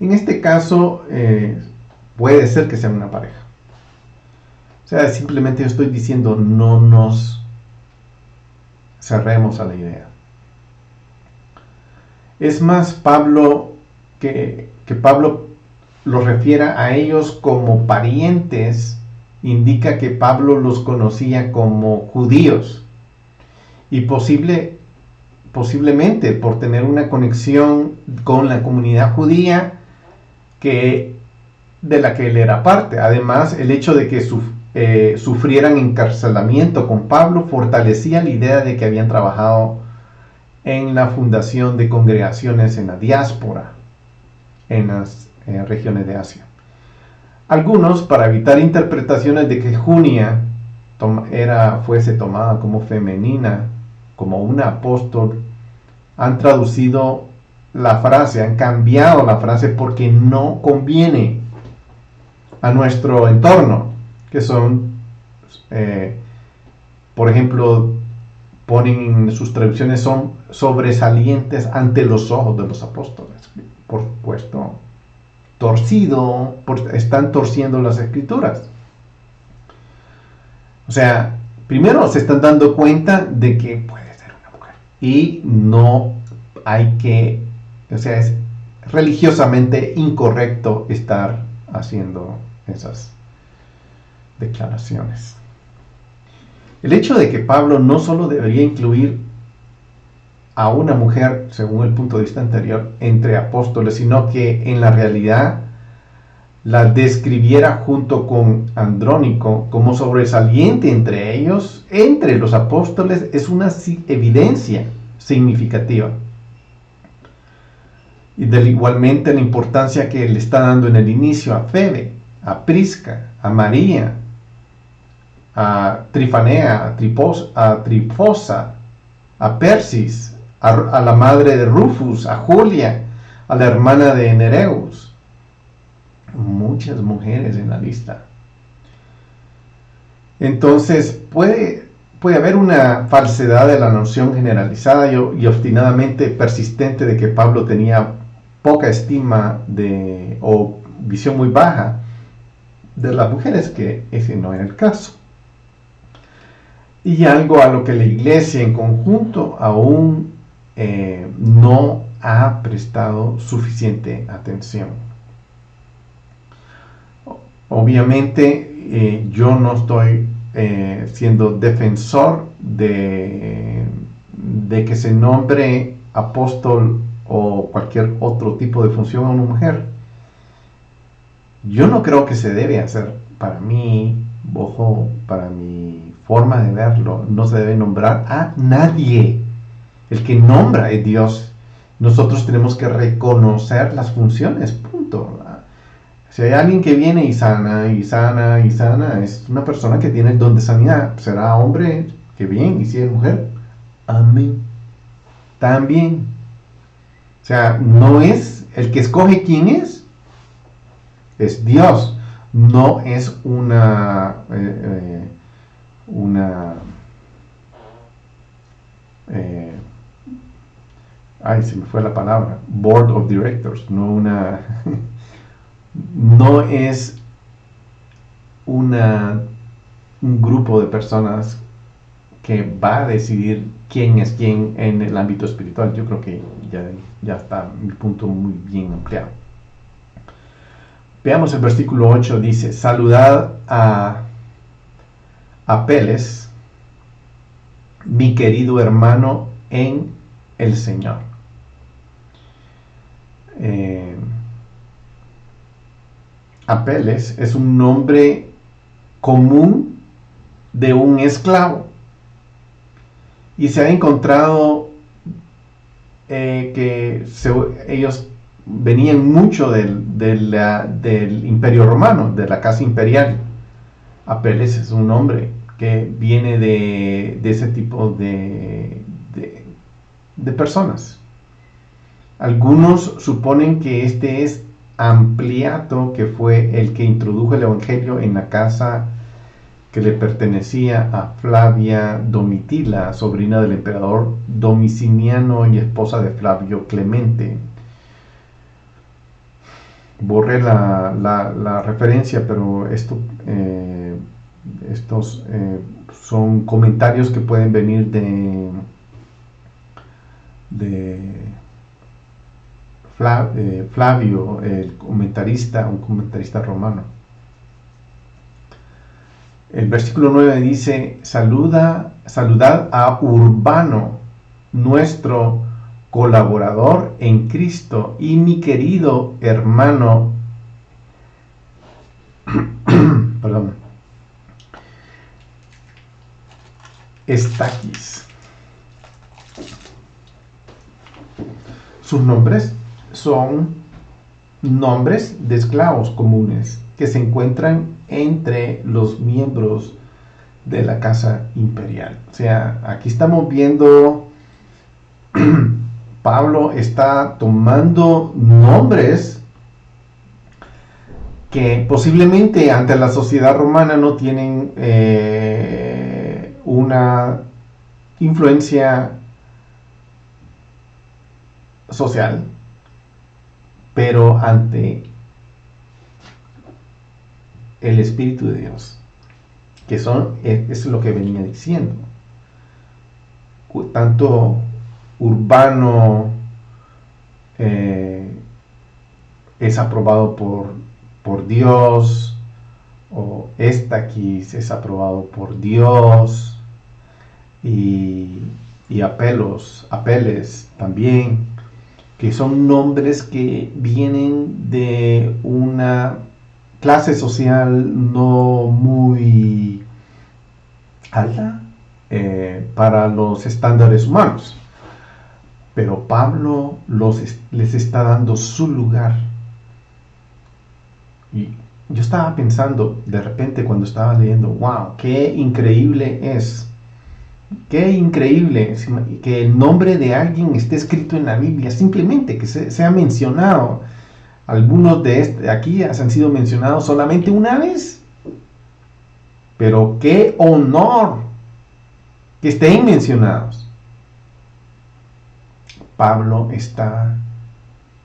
En este caso, puede ser que sea una pareja. O sea, simplemente yo estoy diciendo, no nos cerremos a la idea. Es más, Pablo, que Pablo los refiera a ellos como parientes, indica que Pablo los conocía como judíos, y posiblemente por tener una conexión con la comunidad judía de la que él era parte. Además, el hecho de que sufrieran encarcelamiento con Pablo fortalecía la idea de que habían trabajado en la fundación de congregaciones en la diáspora, en las regiones de Asia. Algunos, para evitar interpretaciones de que Junia fuese tomada como femenina, como una apóstol, han traducido la frase, han cambiado la frase porque no conviene a nuestro entorno, que son, por ejemplo, ponen en sus traducciones, son sobresalientes ante los ojos de los apóstoles. Por supuesto, están torciendo las escrituras. O sea, primero se están dando cuenta de que puede ser una mujer, y no hay que, o sea, es religiosamente incorrecto estar haciendo esas declaraciones. El hecho de que Pablo no solo debería incluir a una mujer, según el punto de vista anterior, entre apóstoles, sino que en la realidad la describiera junto con Andrónico como sobresaliente entre ellos, entre los apóstoles, es una evidencia significativa. Y igualmente la importancia que le está dando en el inicio a Febe, a Prisca, a María, a Trifanea, a Trifosa, a Persis, a la madre de Rufus, a Julia, a la hermana de Nereus. Muchas mujeres en la lista. Entonces puede haber una falsedad de la noción generalizada y obstinadamente persistente de que Pablo tenía poca estima o visión muy baja de las mujeres, que ese no era el caso. Y algo a lo que la iglesia en conjunto aún no ha prestado suficiente atención. Obviamente yo no estoy siendo defensor de que se nombre apóstol o cualquier otro tipo de función a una mujer. Yo no creo que se debe hacer. Para mí, para mi forma de verlo, no se debe nombrar a nadie. El que nombra es Dios. Nosotros tenemos que reconocer las funciones, punto. Si hay alguien que viene y sana, es una persona que tiene el don de sanidad. Será hombre, que bien, y si es mujer, amén. También. O sea, no es el que escoge quién es Dios. No es se me fue la palabra, board of directors, no es un grupo de personas que va a decidir quién es quién en el ámbito espiritual. Yo creo que ya está mi punto muy bien ampliado. Veamos el versículo 8, dice: saludad a Apeles, mi querido hermano en el Señor. Apeles es un nombre común de un esclavo, y se ha encontrado que ellos venían mucho del Imperio Romano, de la casa imperial. Apeles es un nombre que viene de ese tipo de personas. Algunos suponen que este es Ampliato, que fue el que introdujo el evangelio en la casa que le pertenecía a Flavia Domitila, sobrina del emperador Domiciano y esposa de Flavio Clemente. Borré la referencia, pero estos son comentarios que pueden venir de Flavio, un comentarista romano. El versículo 9 dice: saludad a Urbano, nuestro colaborador en Cristo y mi querido hermano perdón, Estaquis. Sus nombres son nombres de esclavos comunes que se encuentran entre los miembros de la casa imperial. O sea, aquí estamos viendo Pablo está tomando nombres que posiblemente ante la sociedad romana no tienen una influencia social, pero ante el Espíritu de Dios, que es lo que venía diciendo. Tanto Urbano es aprobado por Dios, o Estaquis es aprobado por Dios, y Apeles también, que son nombres que vienen de una clase social no muy alta para los estándares humanos, pero Pablo les está dando su lugar, y yo estaba pensando de repente cuando estaba leyendo, wow, qué increíble es. Qué increíble que el nombre de alguien esté escrito en la Biblia, simplemente que sea mencionado. Algunos de aquí han sido mencionados solamente una vez. Pero qué honor que estén mencionados. Pablo está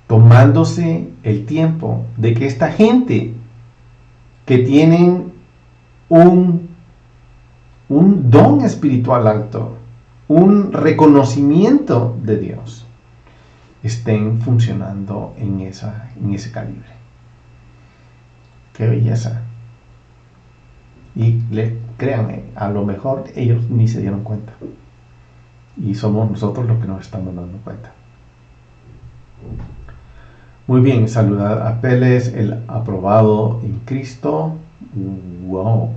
tomándose el tiempo de que esta gente que tienen un don espiritual alto, un reconocimiento de Dios, estén funcionando en ese calibre. Qué belleza. Y créanme, a lo mejor ellos ni se dieron cuenta. Y somos nosotros los que nos estamos dando cuenta. Muy bien, saludad a Apeles, el aprobado en Cristo. Wow.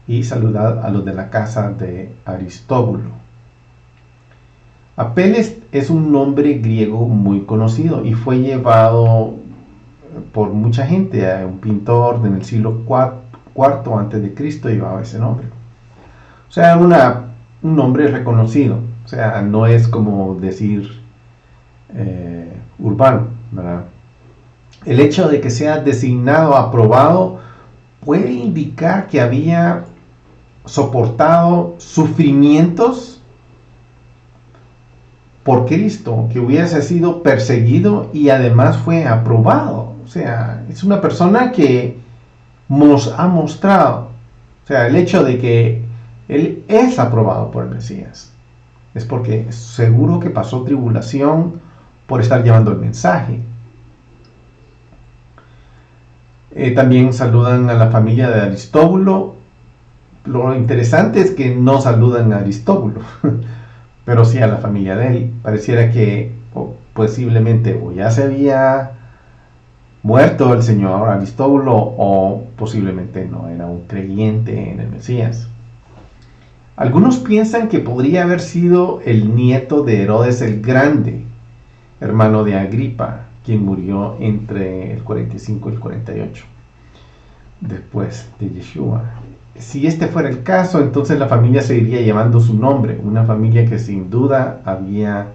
Y saludad a los de la casa de Aristóbulo. Apeles es un nombre griego muy conocido y fue llevado por mucha gente. Un pintor en el siglo IV antes de Cristo llevaba ese nombre. O sea, un nombre reconocido. O sea, no es como decir Urbano, ¿verdad? El hecho de que sea designado aprobado puede indicar que había soportado sufrimientos por Cristo, que hubiese sido perseguido y además fue aprobado. O sea, es una persona que nos ha mostrado, o sea, el hecho de que él es aprobado por el Mesías es porque seguro que pasó tribulación por estar llevando el mensaje. También saludan a la familia de Aristóbulo. Lo interesante es que no saludan a Aristóbulo, pero sí a la familia de él. Pareciera que posiblemente o ya se había muerto el señor Aristóbulo o posiblemente no era un creyente en el Mesías. Algunos piensan que podría haber sido el nieto de Herodes el Grande, hermano de Agripa, quien murió entre el 45 y el 48 después de Yeshua. Si este fuera el caso, entonces la familia seguiría llevando su nombre, una familia que sin duda había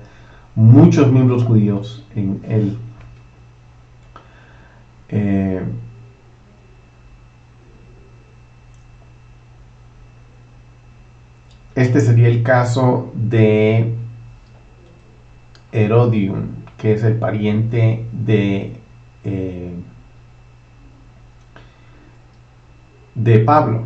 muchos miembros judíos en él. Este sería el caso de Herodium, que es el pariente de Pablo.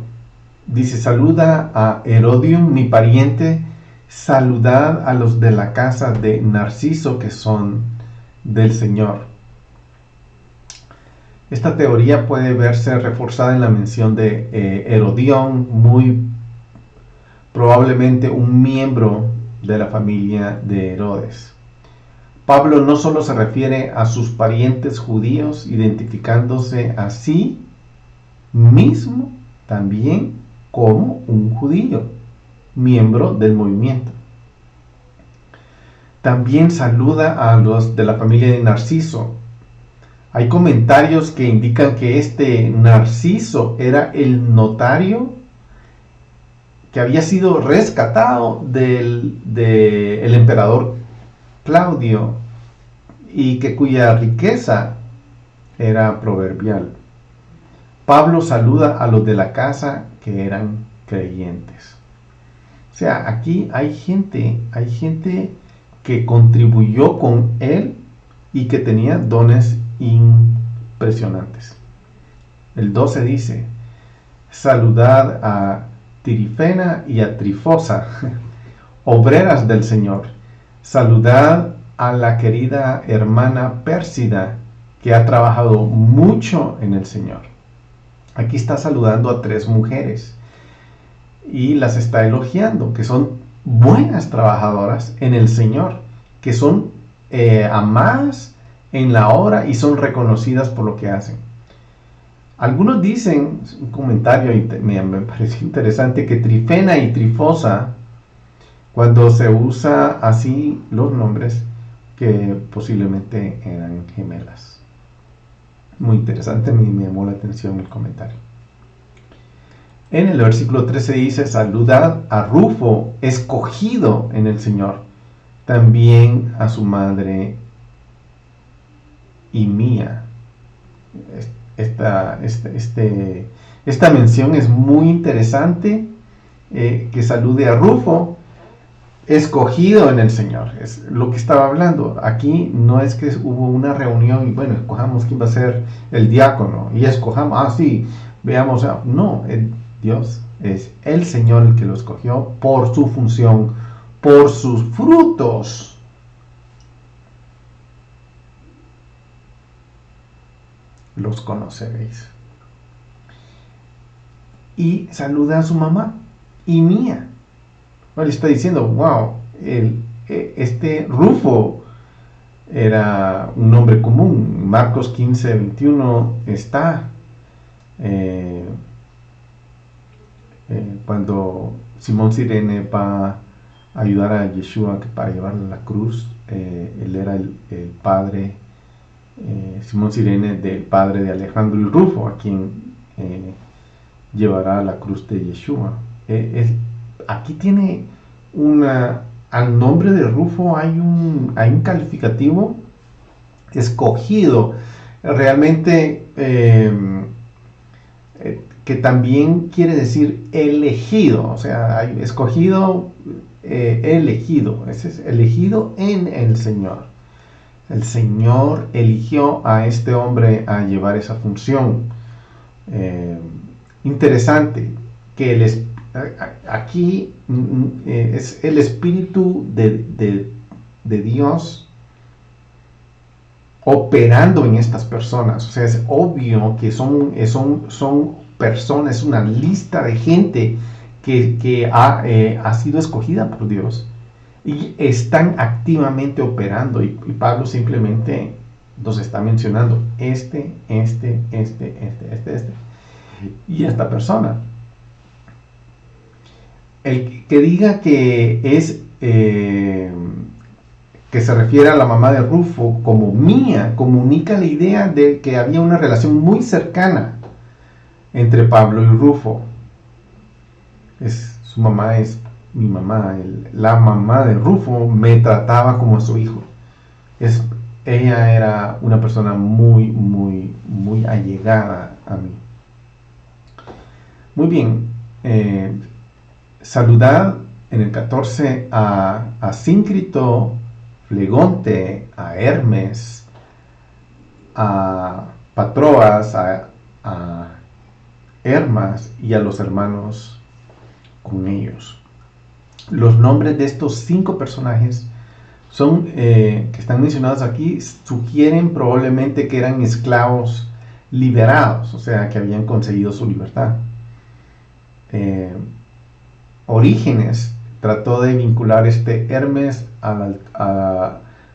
Dice, saluda a Herodium, mi pariente, saludad a los de la casa de Narciso, que son del Señor. Esta teoría puede verse reforzada en la mención de Herodión, muy probablemente un miembro de la familia de Herodes. Pablo no solo se refiere a sus parientes judíos, identificándose a sí mismo también como un judío, miembro del movimiento. También saluda a los de la familia de Narciso. Hay comentarios que indican que este Narciso era el notario que había sido rescatado del emperador Claudio y que cuya riqueza era proverbial. Pablo saluda a los de la casa que eran creyentes. O sea, aquí hay gente que contribuyó con él y que tenía dones impresionantes. El 12 dice, saludad a Tirifena y a Trifosa, obreras del Señor. Saludad a la querida hermana Pérsida, que ha trabajado mucho en el Señor. Aquí está saludando a 3 mujeres y las está elogiando, que son buenas trabajadoras en el Señor, que son amadas en la obra y son reconocidas por lo que hacen. Algunos dicen, un comentario me pareció interesante, que Trifena y Trifosa, cuando se usa así los nombres, que posiblemente eran gemelas. Muy interesante, me llamó la atención el comentario. En el versículo 13 dice, saludad a Rufo, escogido en el Señor, también a su madre y mía. Esta mención es muy interesante, que salude a Rufo, escogido en el Señor. Es lo que estaba hablando. Aquí no es que hubo una reunión y bueno, escojamos quién va a ser el diácono y escojamos, sí, veamos, no, Dios es el Señor el que lo escogió por su función, por sus frutos. Los conoceréis. Y saluda a su mamá y mía. Le está diciendo, wow, este Rufo era un nombre común. Marcos 15, 21 está cuando Simón Cirene va a ayudar a Yeshua para llevarle a la cruz. Él era el padre, Simón Cirene, del padre de Alejandro y Rufo, a quien llevará a la cruz de Yeshua. Aquí tiene al nombre de Rufo hay un calificativo, escogido, realmente, que también quiere decir elegido, o sea, hay escogido, elegido, ese es elegido en el Señor. El Señor eligió a este hombre a llevar esa función. Interesante que aquí es el Espíritu de Dios operando en estas personas. O sea, es obvio que son personas, una lista de gente que ha sido escogida por Dios y están activamente operando, y Pablo simplemente nos está mencionando este y esta persona. El que diga que es que se refiere a la mamá de Rufo como mía, comunica la idea de que había una relación muy cercana entre Pablo y Rufo. Su mamá es mi mamá, la mamá de Rufo me trataba como a su hijo. Ella era una persona muy, muy, muy allegada a mí. Muy bien, saludad en el 14 a Síncrito, Flegonte, a Hermes, a Patroas, a Hermas y a los hermanos con ellos. Los nombres de estos 5 personajes que están mencionados aquí sugieren probablemente que eran esclavos liberados, o sea, que habían conseguido su libertad. Orígenes trató de vincular Hermes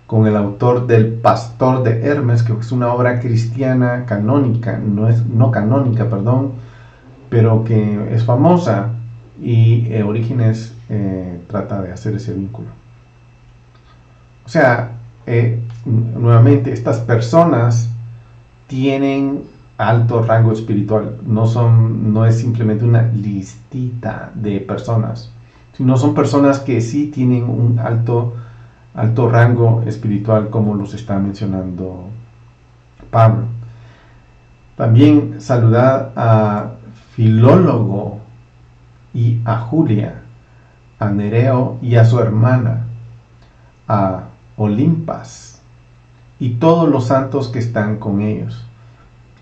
con el autor del Pastor de Hermes, que es una obra cristiana canónica, no canónica, pero que es famosa, y Orígenes trata de hacer ese vínculo. O sea, nuevamente, estas personas tienen alto rango espiritual, no es simplemente una listita de personas, sino son personas que sí tienen un alto rango espiritual, como los está mencionando Pablo. También saludad a Filólogo y a Julia, a Nereo y a su hermana, a Olimpas y todos los santos que están con ellos.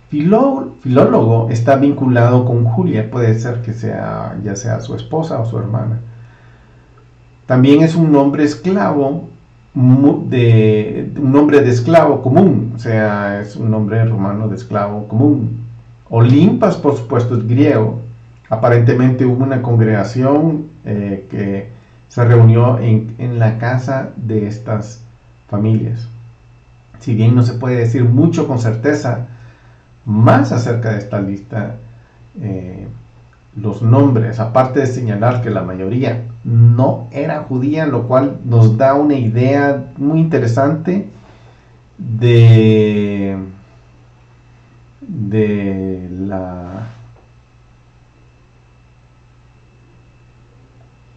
Filólogo está vinculado con Julia, puede ser que ya sea su esposa o su hermana. También es un nombre esclavo, un nombre de esclavo común, o sea, es un nombre romano de esclavo común. Olimpas, por supuesto, es griego. Aparentemente hubo una congregación que se reunió en la casa de estas familias. Si bien no se puede decir mucho con certeza más acerca de esta lista, los nombres, aparte de señalar que la mayoría no era judía, lo cual nos da una idea muy interesante de de la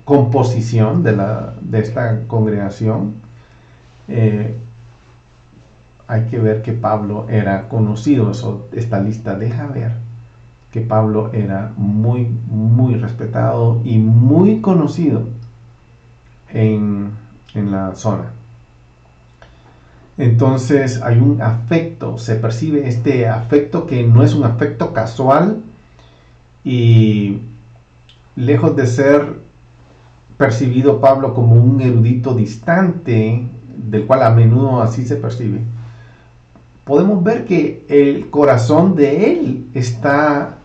composición de esta congregación, hay que ver que Pablo era conocido. Esta lista deja ver que Pablo era muy, muy respetado y muy conocido en la zona. Entonces hay un afecto, se percibe este afecto que no es un afecto casual, y lejos de ser percibido Pablo como un erudito distante, del cual a menudo así se percibe, podemos ver que el corazón de él está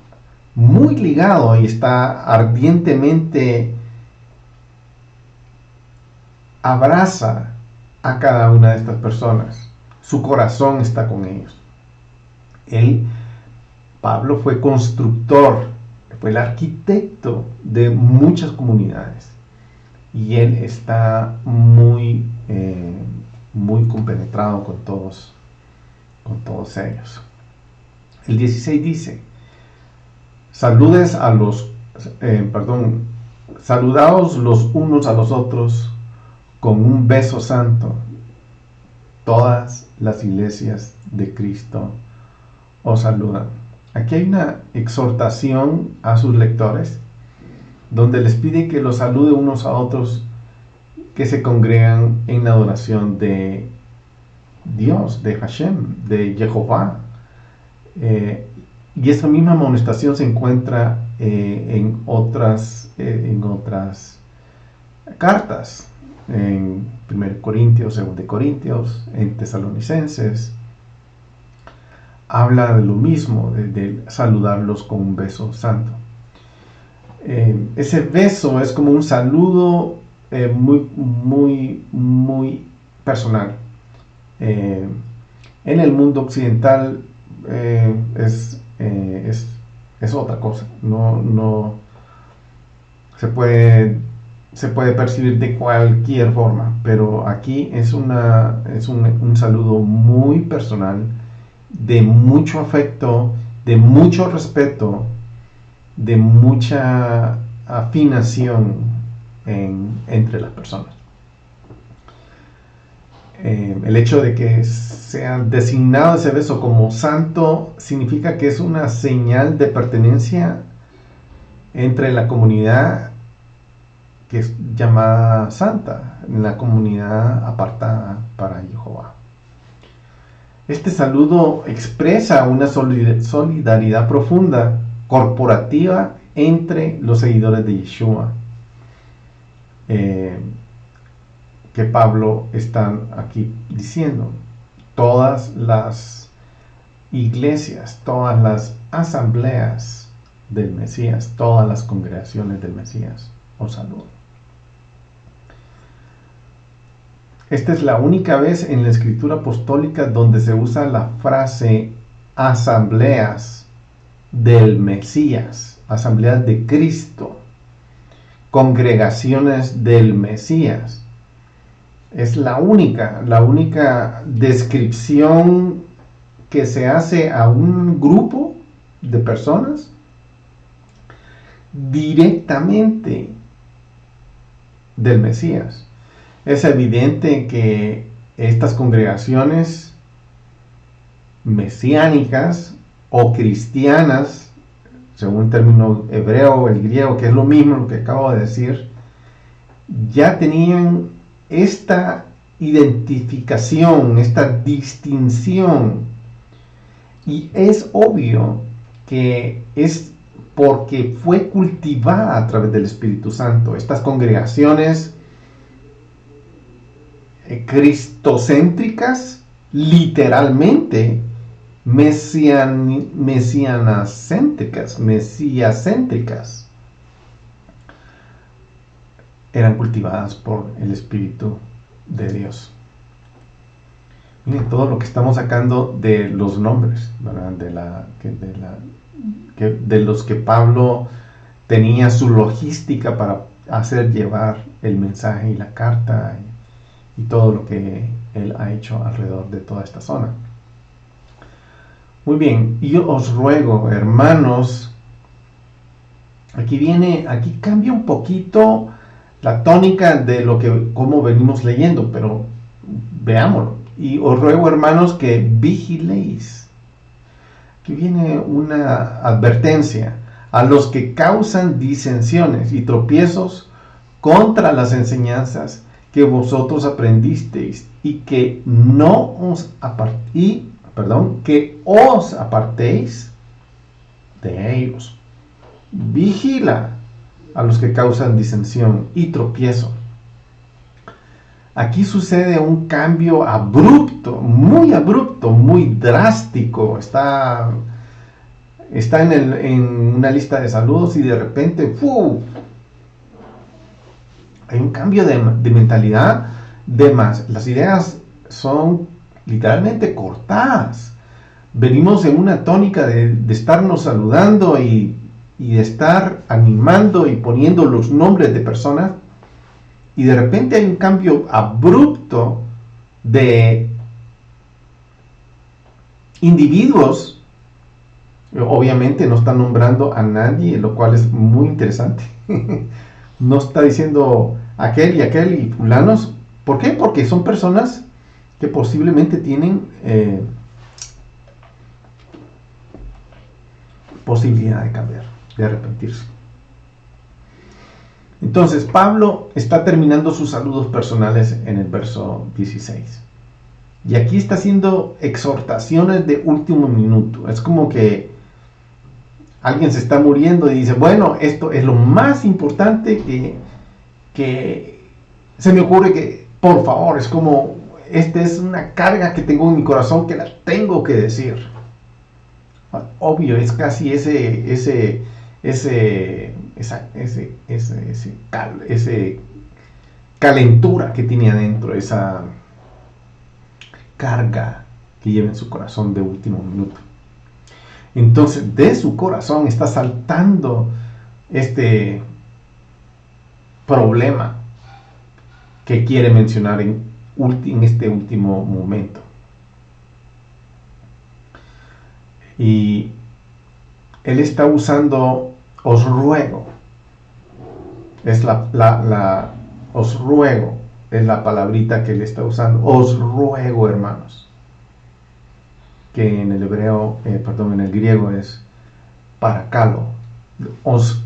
muy ligado y está ardientemente, abraza a cada una de estas personas. Su corazón está con ellos. Pablo fue constructor, fue el arquitecto de muchas comunidades, y él está muy, muy compenetrado con todos ellos. El 16 dice: saludaos los unos a los otros con un beso santo. Todas las iglesias de Cristo os saludan. Aquí hay una exhortación a sus lectores, donde les pide que los salude unos a otros que se congregan en la adoración de Dios, de Hashem, de Jehová. Y esta misma amonestación se encuentra en otras cartas, en 1 Corintios, 2 Corintios, en Tesalonicenses. Habla de lo mismo, de saludarlos con un beso santo. Ese beso es como un saludo muy, muy, muy personal. En el mundo occidental es otra cosa. No se puede percibir de cualquier forma, pero aquí es un saludo muy personal, de mucho afecto, de mucho respeto, de mucha afinación entre las personas. El hecho de que sea designado ese beso como santo significa que es una señal de pertenencia entre la comunidad que es llamada santa, en la comunidad apartada para Jehová. Este saludo expresa una solidaridad profunda, corporativa, entre los seguidores de Yeshua, que Pablo está aquí diciendo. Todas las iglesias, todas las asambleas del Mesías, todas las congregaciones del Mesías os saludan. Esta es la única vez en la escritura apostólica donde se usa la frase asambleas del Mesías, asambleas de Cristo, congregaciones del Mesías. Es la única descripción que se hace a un grupo de personas directamente del Mesías. Es evidente que estas congregaciones mesiánicas o cristianas, según el término hebreo o el griego, que es lo mismo lo que acabo de decir, ya tenían esta identificación, esta distinción, y es obvio que es porque fue cultivada a través del Espíritu Santo. Estas congregaciones cristocéntricas, literalmente mesiacéntricas, eran cultivadas por el Espíritu de Dios. Miren todo lo que estamos sacando de los nombres, ¿verdad? De los que Pablo tenía su logística para hacer llevar el mensaje y la carta y todo lo que él ha hecho alrededor de toda esta zona. Muy bien, yo os ruego, hermanos, aquí cambia un poquito la tónica de cómo venimos leyendo, pero veámoslo. Y os ruego, hermanos, que vigiléis. Aquí viene una advertencia a los que causan disensiones y tropiezos contra las enseñanzas que vosotros aprendisteis y que que os apartéis de ellos. Vigila a los que causan disensión y tropiezo. Aquí sucede un cambio abrupto, muy drástico. Está en una lista de saludos y de repente hay un cambio de mentalidad. Las ideas son literalmente cortadas. Venimos en una tónica de estarnos saludando y de estar animando y poniendo los nombres de personas, y de repente hay un cambio abrupto de individuos. Obviamente no está nombrando a nadie, lo cual es muy interesante. No está diciendo aquel y fulanos. ¿Por qué? Porque son personas que posiblemente tienen posibilidad de cambiar, de arrepentirse. Entonces Pablo está terminando sus saludos personales en el verso 16. Y aquí está haciendo exhortaciones de último minuto. Es como que alguien se está muriendo y dice, bueno, esto es lo más importante que se me ocurre, que por favor, es como, esta es una carga que tengo en mi corazón que la tengo que decir. Obvio, es casi ese calentura que tiene adentro, esa carga que lleva en su corazón de último minuto. Entonces, de su corazón está saltando este problema que quiere mencionar en este último momento. Y él está usando os ruego. Os ruego es la palabrita que él está usando. Os ruego, hermanos. Que en el en el griego es parakalo. Os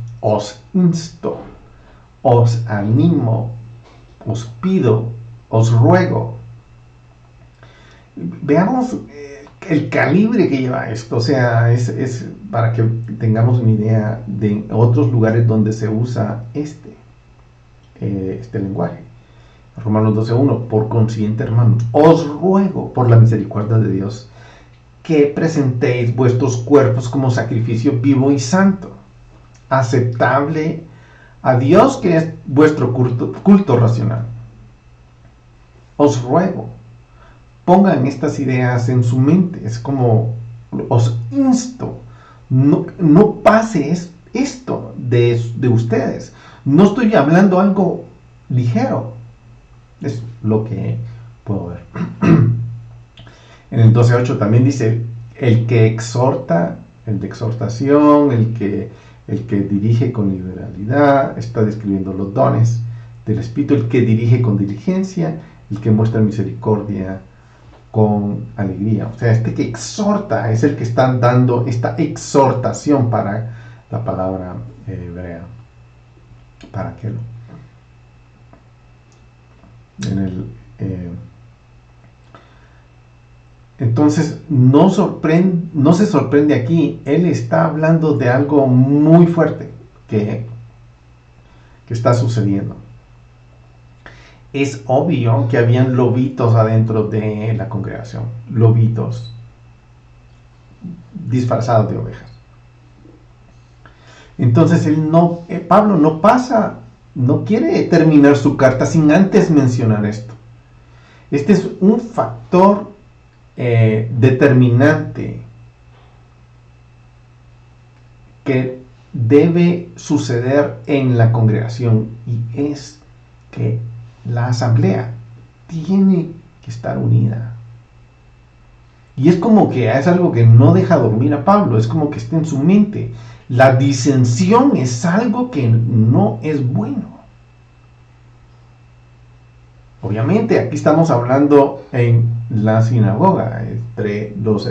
insto, os animo, os pido, os ruego. Veamos el calibre que lleva esto. O sea, es para que tengamos una idea de otros lugares donde se usa este lenguaje. Romanos 12:1, por consiguiente, hermanos, os ruego por la misericordia de Dios que presentéis vuestros cuerpos como sacrificio vivo y santo, aceptable a Dios, que es vuestro culto racional. Os ruego, pongan estas ideas en su mente. Es como, os insto, no pase esto de ustedes. No estoy hablando algo ligero. Es lo que puedo ver. En el 12:8 también dice, el que exhorta, el de exhortación, el que dirige con liberalidad, está describiendo los dones del Espíritu, el que dirige con diligencia, el que muestra misericordia con alegría. O sea, este que exhorta es el que está dando esta exhortación, para la palabra hebrea, para aquel. Entonces, no se sorprende aquí. Él está hablando de algo muy fuerte que está sucediendo. Es obvio que habían lobitos adentro de la congregación, lobitos disfrazados de ovejas. Entonces Pablo no quiere terminar su carta sin antes mencionar esto. Este es un factor determinante que debe suceder en la congregación, y es que la asamblea tiene que estar unida. Y es como que es algo que no deja dormir a Pablo, es como que está en su mente. La disensión es algo que no es bueno. Obviamente aquí estamos hablando en la sinagoga entre los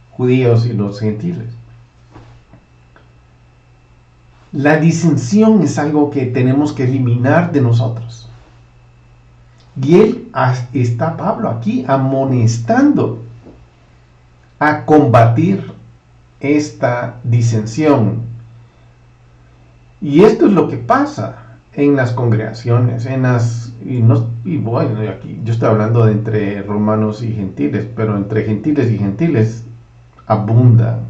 judíos y los gentiles. La disensión es algo que tenemos que eliminar de nosotros. Y está Pablo aquí amonestando a combatir esta disensión. Y esto es lo que pasa en las congregaciones, aquí yo estoy hablando de entre romanos y gentiles, pero entre gentiles y gentiles abundan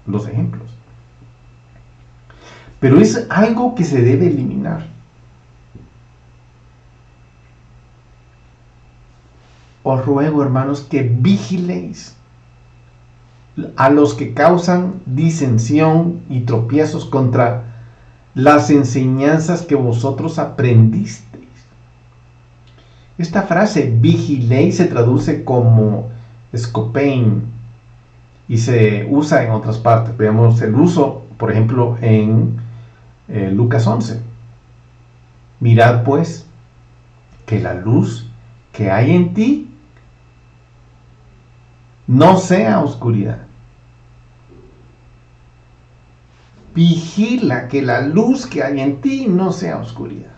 los ejemplos. Pero es algo que se debe eliminar. Os ruego, hermanos, que vigiléis a los que causan disensión y tropiezos contra las enseñanzas que vosotros aprendisteis. Esta frase vigiléis se traduce como scopein y se usa en otras partes. Veamos el uso, por ejemplo, en Lucas 11. Mirad pues que la luz que hay en ti no sea oscuridad. Vigila que la luz que hay en ti no sea oscuridad.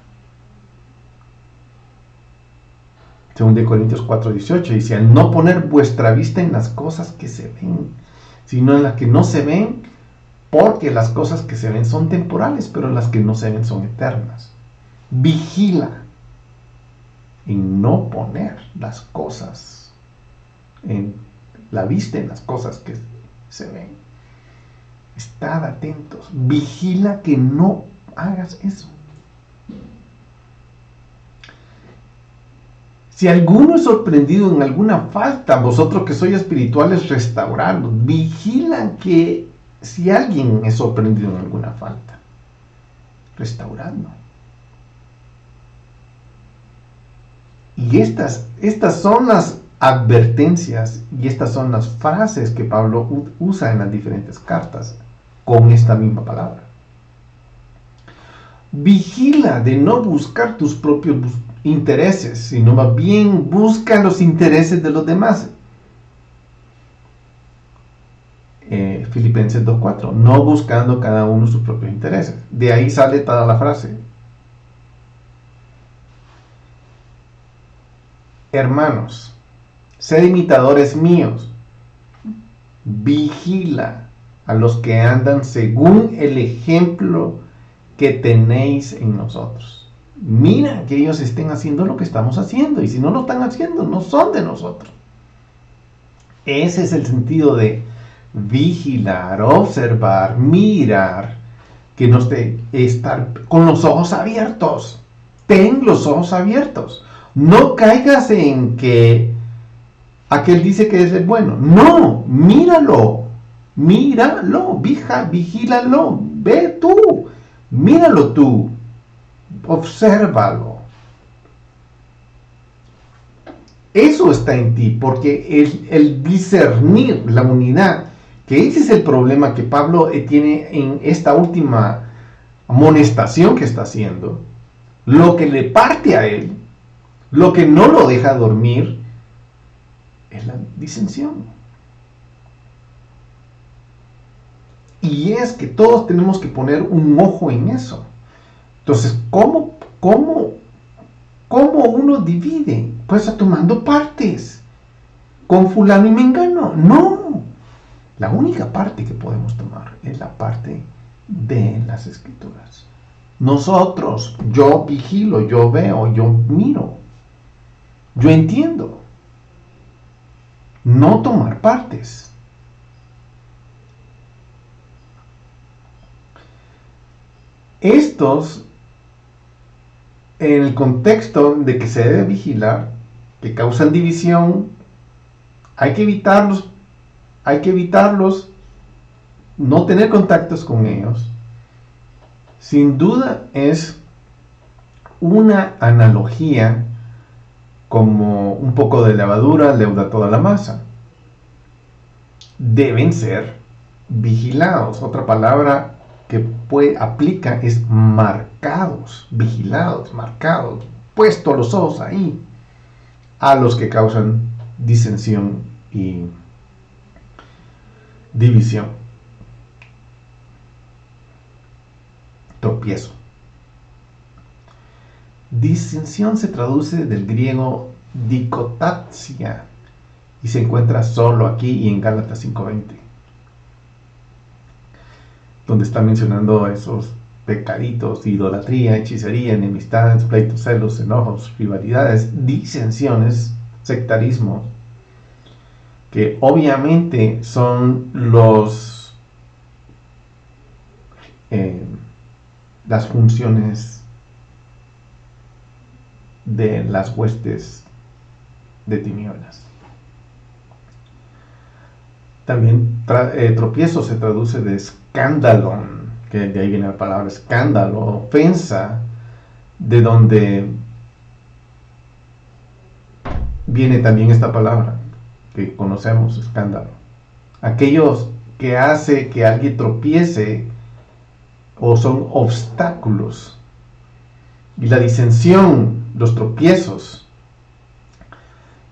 Según de Corintios 4:18 dice, al no poner vuestra vista en las cosas que se ven, sino en las que no se ven, porque las cosas que se ven son temporales, pero las que no se ven son eternas. Vigila en no poner las cosas en la vista en las cosas que se ven. Estad atentos, vigila que no hagas eso. Si alguno es sorprendido en alguna falta, vosotros que sois espirituales, restauradlo. Vigila que si alguien es sorprendido en alguna falta, restauradlo. Y estas son las advertencias y estas son las frases que Pablo usa en las diferentes cartas con esta misma palabra. Vigila de no buscar tus propios intereses, sino más bien busca los intereses de los demás. Filipenses 2:4, no buscando cada uno sus propios intereses. De ahí sale toda la frase. Hermanos, sed imitadores míos, vigila a los que andan según el ejemplo que tenéis en nosotros. Mira que ellos estén haciendo lo que estamos haciendo, y si no lo están haciendo, no son de nosotros. Ese es el sentido de vigilar, observar, mirar, que no estar con los ojos abiertos. Ten los ojos abiertos. No caigas en que aquel dice que es el bueno. No, míralo, vigílalo, ve tú, míralo tú, obsérvalo. Eso está en ti, porque el discernir la unidad, que ese es el problema que Pablo tiene en esta última amonestación que está haciendo, lo que le parte a él, lo que no lo deja dormir, es la disensión. Y es que todos tenemos que poner un ojo en eso. Entonces, ¿cómo uno divide? Pues tomando partes. Con fulano y mengano. No. La única parte que podemos tomar es la parte de las Escrituras. Nosotros, yo vigilo, yo veo, yo miro, yo entiendo. No tomar partes. Estos, en el contexto de que se debe vigilar, que causan división, hay que evitarlos, no tener contactos con ellos. Sin duda es una analogía como un poco de levadura leuda toda la masa. deben ser vigilados. Otra palabra que aplica es marcados, vigilados, marcados, puestos los ojos ahí, a los que causan disensión y división. Tropiezo. Disensión se traduce del griego dicotaxia y se encuentra solo aquí y en Gálatas 5:20, donde está mencionando esos pecaditos: idolatría, hechicería, enemistades, pleitos, celos, enojos, rivalidades, disensiones, sectarismo, que obviamente son las funciones de las huestes de tinieblas. También tropiezo se traduce de escándalo, que de ahí viene la palabra escándalo, ofensa, de donde viene también esta palabra que conocemos, escándalo. Aquellos que hace que alguien tropiece o son obstáculos. Y la disensión, los tropiezos.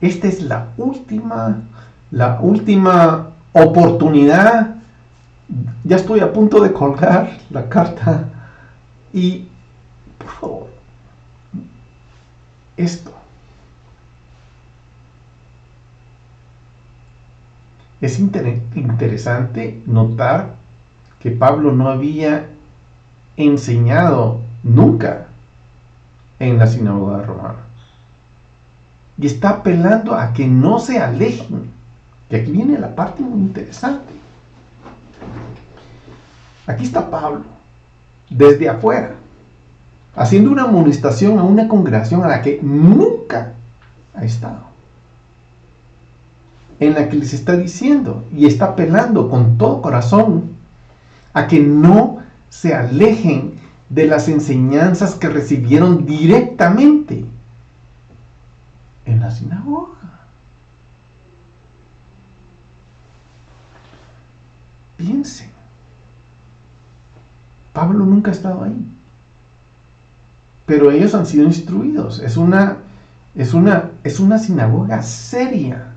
Esta es la última oportunidad. Ya estoy a punto de colgar la carta. Y, por favor, esto. Es interesante notar que Pablo no había enseñado nunca en la sinagoga romana. Y está apelando a que no se alejen. Y aquí viene la parte muy interesante. Aquí está Pablo, desde afuera, haciendo una amonestación a una congregación a la que nunca ha estado, en la que les está diciendo y está apelando con todo corazón a que no se alejen de las enseñanzas que recibieron directamente en la sinagoga. Piensen, Pablo nunca ha estado ahí, pero ellos han sido instruidos. Es una sinagoga seria,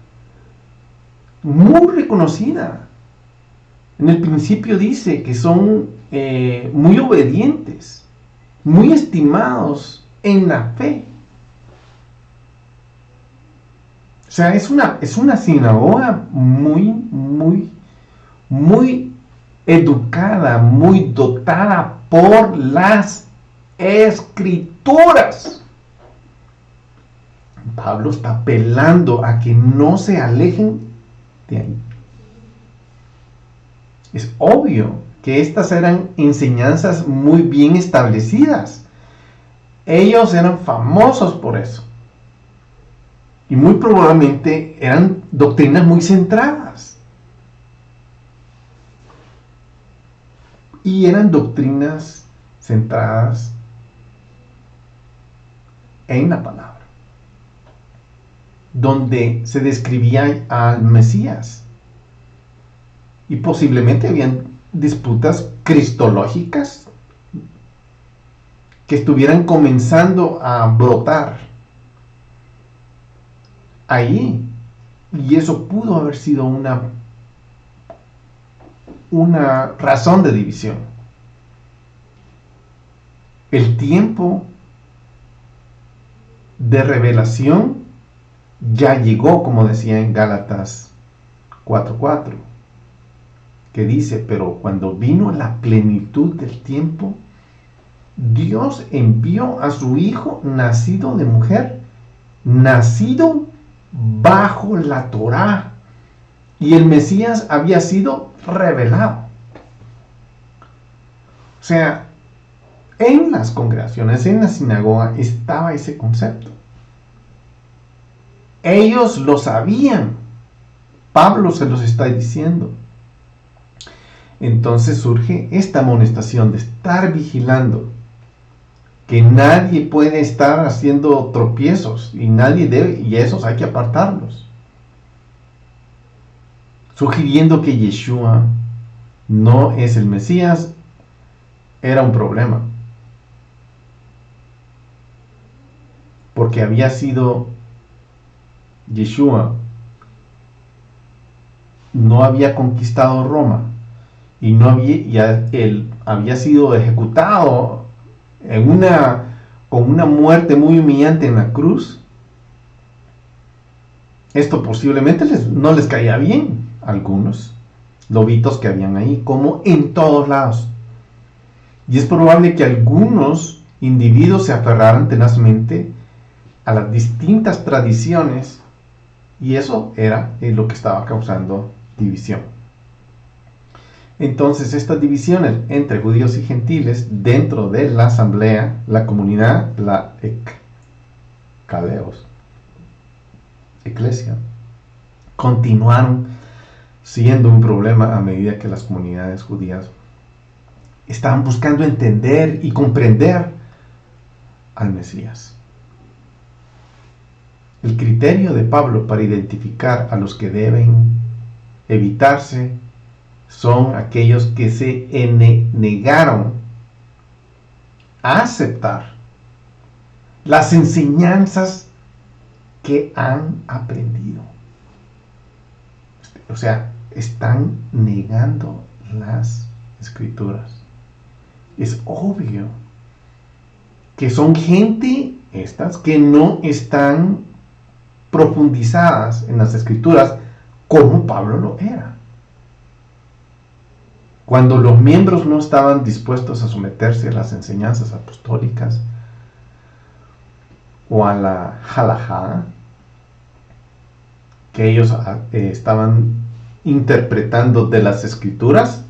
muy reconocida. En el principio dice que son muy obedientes, muy estimados en la fe. O sea, es una sinagoga muy educada, muy dotada por las escrituras. Pablo está apelando a que no se alejen de ahí. Es obvio que estas eran enseñanzas muy bien establecidas. Ellos eran famosos por eso. Y muy probablemente eran doctrinas muy centradas. Y eran doctrinas centradas en la palabra, donde se describía al Mesías. Y posiblemente habían disputas cristológicas que estuvieran comenzando a brotar ahí. Y eso pudo haber sido una razón de división. El tiempo de revelación ya llegó, como decía en Gálatas 4:4, que dice: pero cuando vino la plenitud del tiempo, Dios envió a su Hijo, nacido de mujer, nacido bajo la Torá, y el Mesías había sido revelado. O sea, en las congregaciones, en la sinagoga, estaba ese concepto. Ellos lo sabían. Pablo se los está diciendo. Entonces surge esta amonestación de estar vigilando, que nadie puede estar haciendo tropiezos, y nadie debe, y esos hay que apartarlos. sugiriendo que Yeshua no es el Mesías, era un problema. Porque había sido Yeshua, no había conquistado Roma y él había sido ejecutado con una muerte muy humillante en la cruz. Esto posiblemente no les caía bien a algunos lobitos que habían ahí, como en todos lados. Y es probable que algunos individuos se aferraran tenazmente a las distintas tradiciones, y eso era lo que estaba causando división. Entonces, estas divisiones entre judíos y gentiles dentro de la asamblea, la comunidad, la eclesia, continuaron siendo un problema a medida que las comunidades judías estaban buscando entender y comprender al Mesías. El criterio de Pablo para identificar a los que deben evitarse son aquellos que se negaron a aceptar las enseñanzas que han aprendido. O sea, están negando las escrituras. Es obvio que son gente estas que no están profundizadas en las escrituras como Pablo lo era. Cuando los miembros no estaban dispuestos a someterse a las enseñanzas apostólicas o a la halajá que ellos estaban interpretando de las escrituras,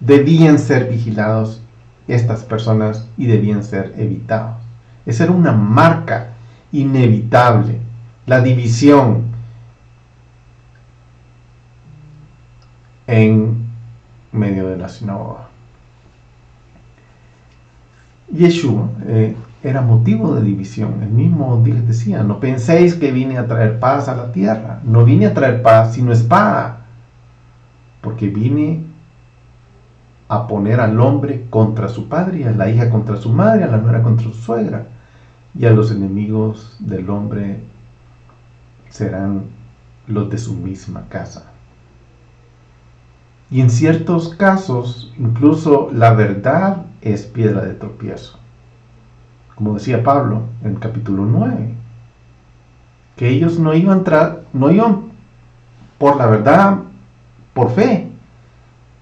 debían ser vigilados estas personas y debían ser evitados. Esa era una marca inevitable, la división en medio de la sinagoga. Yeshua era motivo de división. El mismo Dios decía: no penséis que vine a traer paz a la tierra. No vine a traer paz, sino espada. Porque vine a poner al hombre contra su padre, y a la hija contra su madre, a la nuera contra su suegra. Y a los enemigos del hombre serán los de su misma casa. Y en ciertos casos, incluso la verdad es piedra de tropiezo. Como decía Pablo en el capítulo 9, que ellos no iban por la verdad, por fe,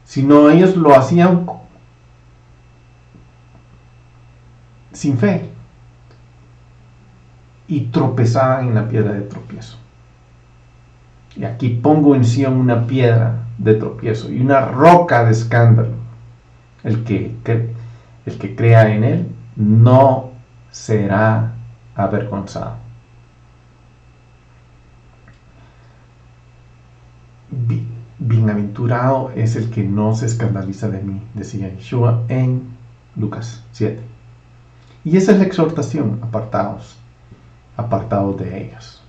sino ellos lo hacían sin fe y tropezaban en la piedra de tropiezo. Y aquí pongo en Sion una piedra de tropiezo y una roca de escándalo. El que crea en él no será avergonzado. Bienaventurado es el que no se escandaliza de mí, decía Yeshua en Lucas 7. Y esa es la exhortación: apartados de ellos.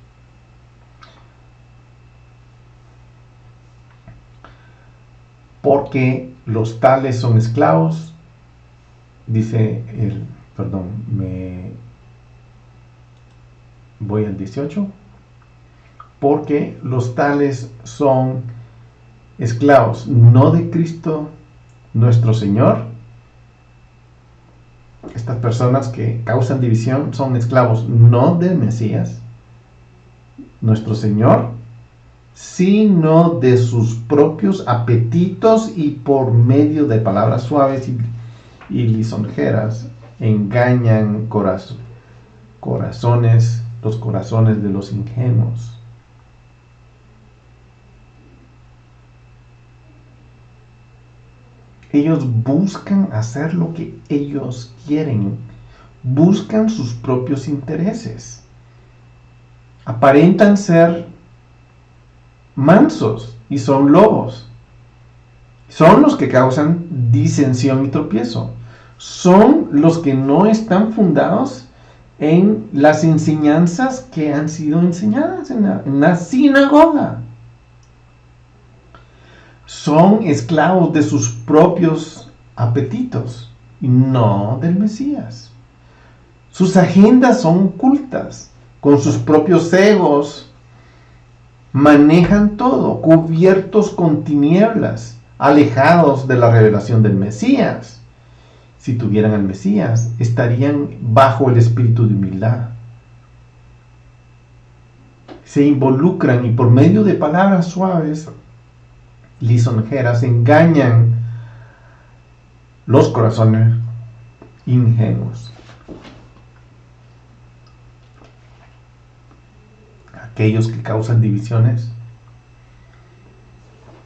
Porque los tales son esclavos, dice me voy al 18. Porque los tales son esclavos, no de Cristo nuestro Señor. Estas personas que causan división son esclavos no del Mesías, nuestro Señor, sino de sus propios apetitos, y por medio de palabras suaves y lisonjeras engañan los corazones de los ingenuos. Ellos buscan hacer lo que ellos quieren, buscan sus propios intereses, aparentan ser mansos y son lobos. Son los que causan disensión y tropiezo. Son los que no están fundados en las enseñanzas que han sido enseñadas en la sinagoga. son esclavos de sus propios apetitos y no del Mesías. Sus agendas son ocultas, con sus propios egos manejan todo, cubiertos con tinieblas, alejados de la revelación del Mesías. Si tuvieran al Mesías, estarían bajo el espíritu de humildad. Se involucran y por medio de palabras suaves, lisonjeras, engañan los corazones ingenuos. Aquellos que causan divisiones,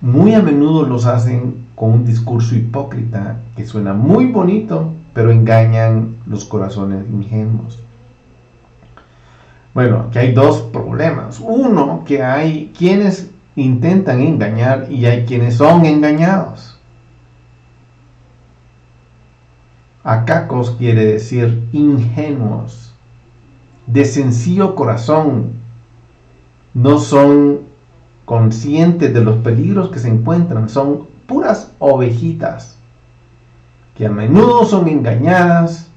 muy a menudo los hacen con un discurso hipócrita que suena muy bonito, pero engañan los corazones ingenuos. Bueno, aquí hay dos problemas. Uno, que hay quienes intentan engañar y hay quienes son engañados. Acacos quiere decir ingenuos, de sencillo corazón. No son conscientes de los peligros que se encuentran, son puras ovejitas que a menudo son engañadas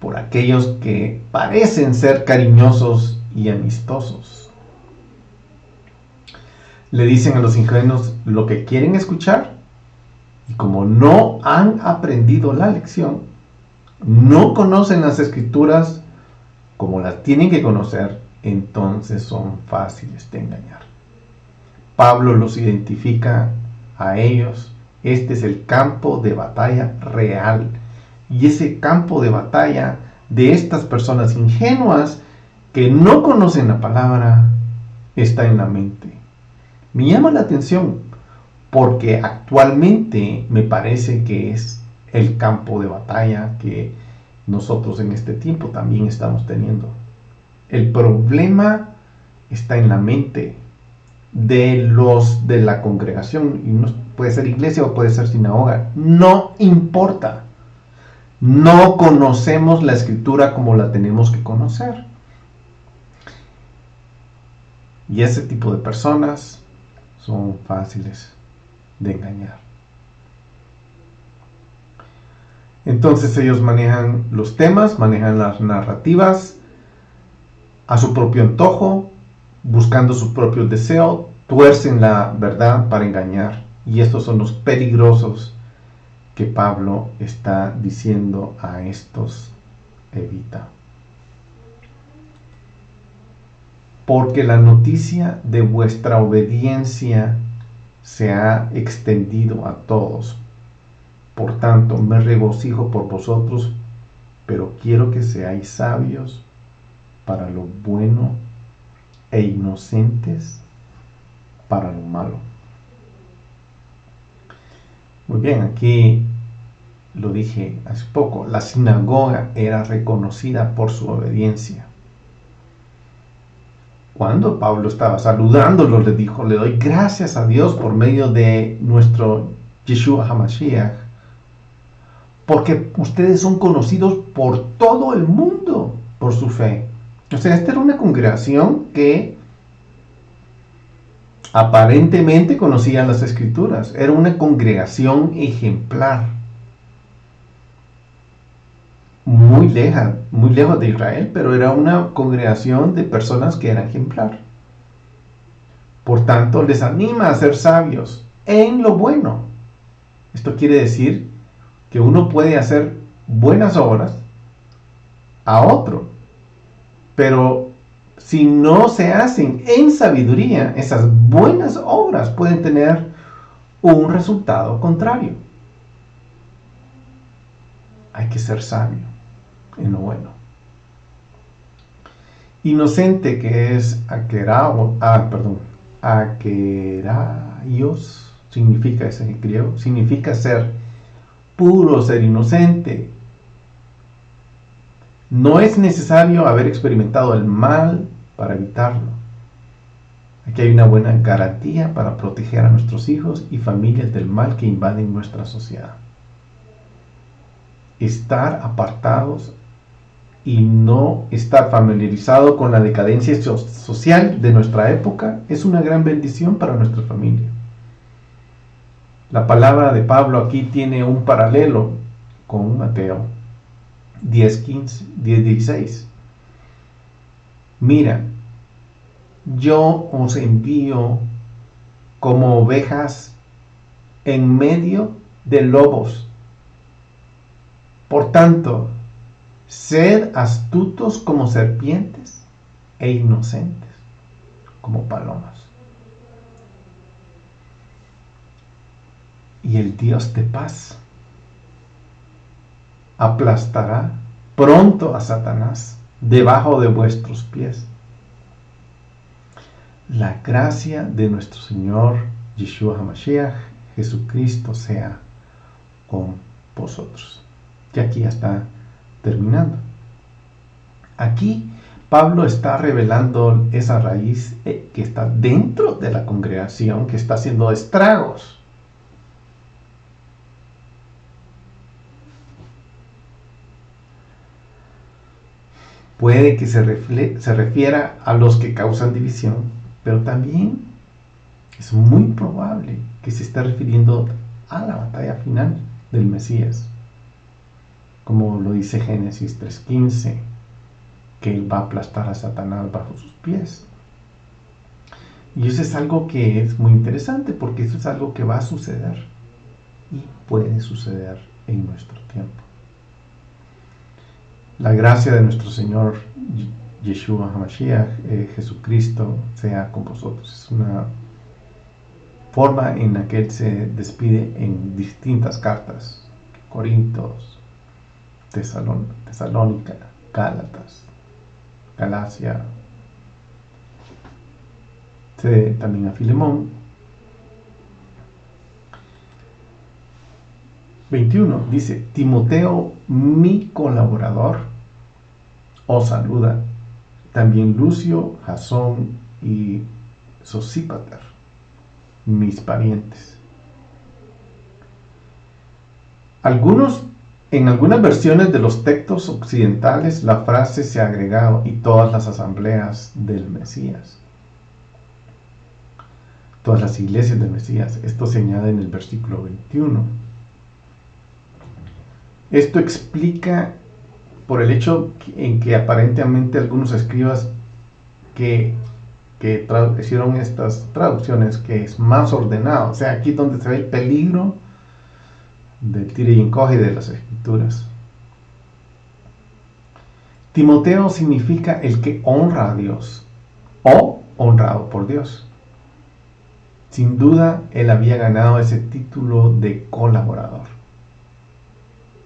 por aquellos que parecen ser cariñosos y amistosos. Le dicen a los ingenuos lo que quieren escuchar y como no han aprendido la lección, no conocen las escrituras como las tienen que conocer, entonces son fáciles de engañar. Pablo los identifica a ellos. Este es el campo de batalla real. Y ese campo de batalla de estas personas ingenuas que no conocen la palabra está en la mente. Me llama la atención porque actualmente me parece que es el campo de batalla que nosotros en este tiempo también estamos teniendo. El problema está en la mente de los de la congregación, y no puede ser iglesia o puede ser sinagoga, no importa. No conocemos la escritura como la tenemos que conocer. Y ese tipo de personas son fáciles de engañar. Entonces ellos manejan los temas, manejan las narrativas a su propio antojo, buscando su propio deseo, tuercen la verdad para engañar. Y estos son los peligrosos que Pablo está diciendo a estos: evita. Porque la noticia de vuestra obediencia se ha extendido a todos. Por tanto, me regocijo por vosotros, pero quiero que seáis sabios para lo bueno e inocentes para lo malo. Muy bien, aquí lo dije hace poco, la sinagoga era reconocida por su obediencia. Cuando Pablo estaba saludándolos, le dijo: le doy gracias a Dios por medio de nuestro Yeshua HaMashiach, porque ustedes son conocidos por todo el mundo por su fe. O sea, esta era una congregación que aparentemente conocía las escrituras. Era una congregación ejemplar. Muy lejos de Israel, pero era una congregación de personas que eran ejemplar. Por tanto, les anima a ser sabios en lo bueno. Esto quiere decir que uno puede hacer buenas obras a otro, pero si no se hacen en sabiduría, esas buenas obras pueden tener un resultado contrario. Hay que ser sabio en lo bueno. Inocente, que es akeraios, significa ese en griego, significa ser puro, ser inocente. No es necesario haber experimentado el mal para evitarlo. Aquí hay una buena garantía para proteger a nuestros hijos y familias del mal que invaden nuestra sociedad. Estar apartados y no estar familiarizado con la decadencia social de nuestra época es una gran bendición para nuestra familia. La palabra de Pablo aquí tiene un paralelo con Mateo 10:16. Mira, yo os envío como ovejas en medio de lobos. Por tanto, sed astutos como serpientes e inocentes como palomas. Y el Dios de paz aplastará pronto a Satanás debajo de vuestros pies. La gracia de nuestro Señor Yeshua HaMashiach, Jesucristo, sea con vosotros. Y aquí ya está terminando. Aquí Pablo está revelando esa raíz que está dentro de la congregación, que está haciendo estragos. Puede que se refiera a los que causan división, pero también es muy probable que se esté refiriendo a la batalla final del Mesías, como lo dice Génesis 3:15, que él va a aplastar a Satanás bajo sus pies. Y eso es algo que es muy interesante, porque eso es algo que va a suceder y puede suceder en nuestro tiempo. La gracia de nuestro Señor Yeshua HaMashiach, Jesucristo, sea con vosotros. Es una forma en la que Él se despide en distintas cartas: Corintios, Tesalónica, Gálatas, Galacia, también a Filemón. 21 dice: Timoteo, mi colaborador, os saluda. También Lucio, Jasón y Sosípater, mis parientes. En algunas versiones de los textos occidentales, la frase se ha agregado: y todas las asambleas del Mesías. Todas las iglesias del Mesías. Esto se añade en el versículo 21. Esto explica por el hecho en que aparentemente algunos escribas que hicieron estas traducciones, que es más ordenado. O sea, aquí es donde se ve el peligro del tira y encoge de las escrituras. Timoteo significa el que honra a Dios o honrado por Dios. Sin duda, él había ganado ese título de colaborador.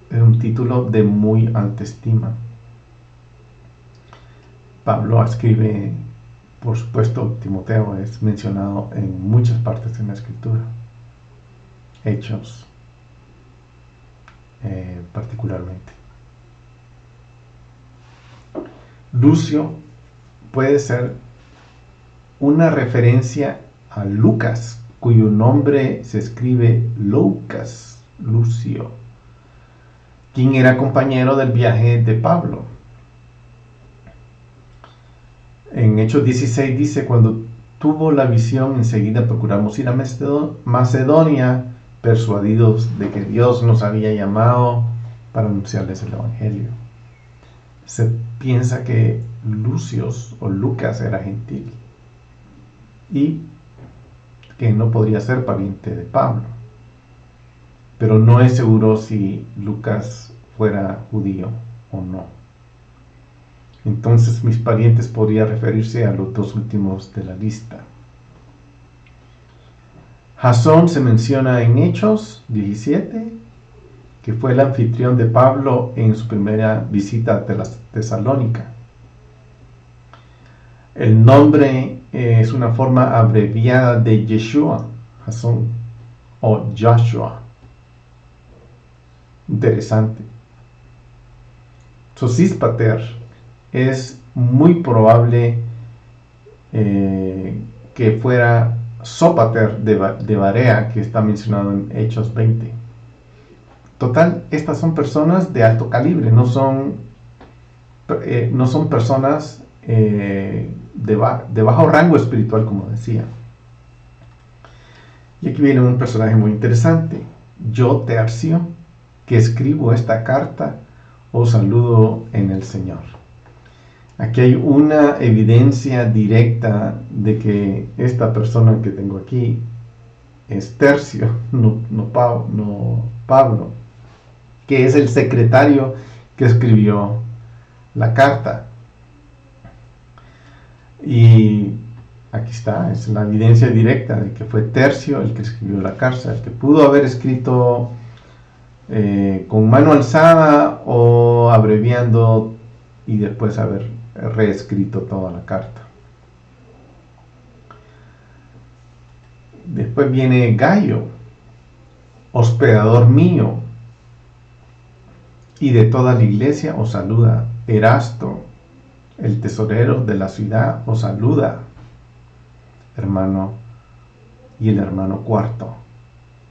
Era un título de muy alta estima. Pablo escribe, por supuesto, Timoteo es mencionado en muchas partes de la Escritura. Hechos, particularmente. Lucio puede ser una referencia a Lucas, cuyo nombre se escribe Loukas, Lucio, quien era compañero del viaje de Pablo. En Hechos 16 dice: cuando tuvo la visión, enseguida procuramos ir a Macedonia, persuadidos de que Dios nos había llamado para anunciarles el Evangelio. Se piensa que Lucios o Lucas era gentil y que no podría ser pariente de Pablo, pero no es seguro si Lucas fuera judío o no. Entonces, mis parientes podría referirse a los dos últimos de la lista. Jasón se menciona en Hechos 17, que fue el anfitrión de Pablo en su primera visita a Tesalónica. El nombre es una forma abreviada de Yeshua, Jasón, o Joshua. Interesante. Sosípater es muy probable que fuera Sópater de Barea, que está mencionado en Hechos 20. Total, estas son personas de alto calibre, no son personas de bajo rango espiritual, como decía. Y aquí viene un personaje muy interesante. Yo, Tercio, que escribo esta carta, os saludo en el Señor. Aquí hay una evidencia directa de que esta persona que tengo aquí es Tercio, no Pablo, que es el secretario que escribió la carta. Y aquí está, es la evidencia directa de que fue Tercio el que escribió la carta, el que pudo haber escrito con mano alzada o abreviando y después haber reescrito toda la carta. Después viene Gayo, hospedador mío, y de toda la iglesia os saluda. Erasto, el tesorero de la ciudad, os saluda, hermano, y el hermano Cuarto.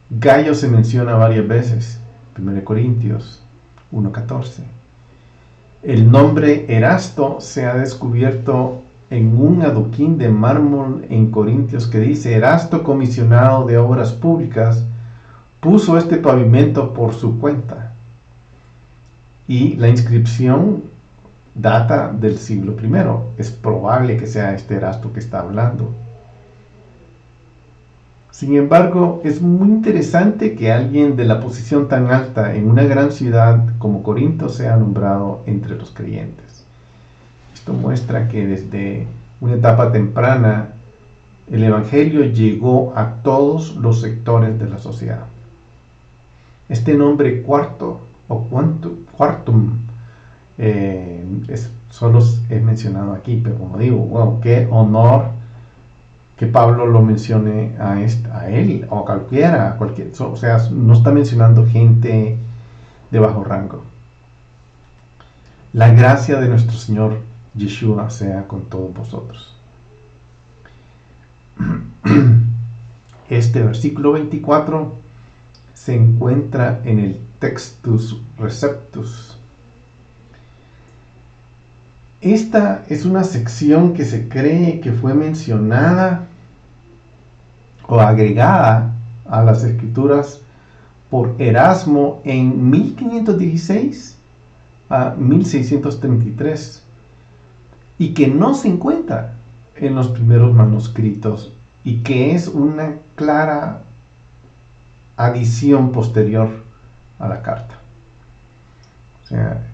Gayo se menciona varias veces, 1 Corintios 1:14. El nombre Erasto se ha descubierto en un adoquín de mármol en Corintios que dice: Erasto, comisionado de obras públicas, puso este pavimento por su cuenta. Y la inscripción data del siglo I. Es probable que sea este Erasto que está hablando. Sin embargo, es muy interesante que alguien de la posición tan alta en una gran ciudad como Corinto sea nombrado entre los creyentes. Esto muestra que desde una etapa temprana el Evangelio llegó a todos los sectores de la sociedad. Este nombre Cuarto o Quartum solo es mencionado aquí, pero como digo, wow, qué honor que Pablo lo mencione a él o a cualquiera, o sea, no está mencionando gente de bajo rango. La gracia de nuestro Señor Yeshua sea con todos vosotros. Este versículo 24 se encuentra en el Textus Receptus. Esta es una sección que se cree que fue mencionada o agregada a las escrituras por Erasmo en 1516 a 1633 y que no se encuentra en los primeros manuscritos y que es una clara adición posterior a la carta. O sea,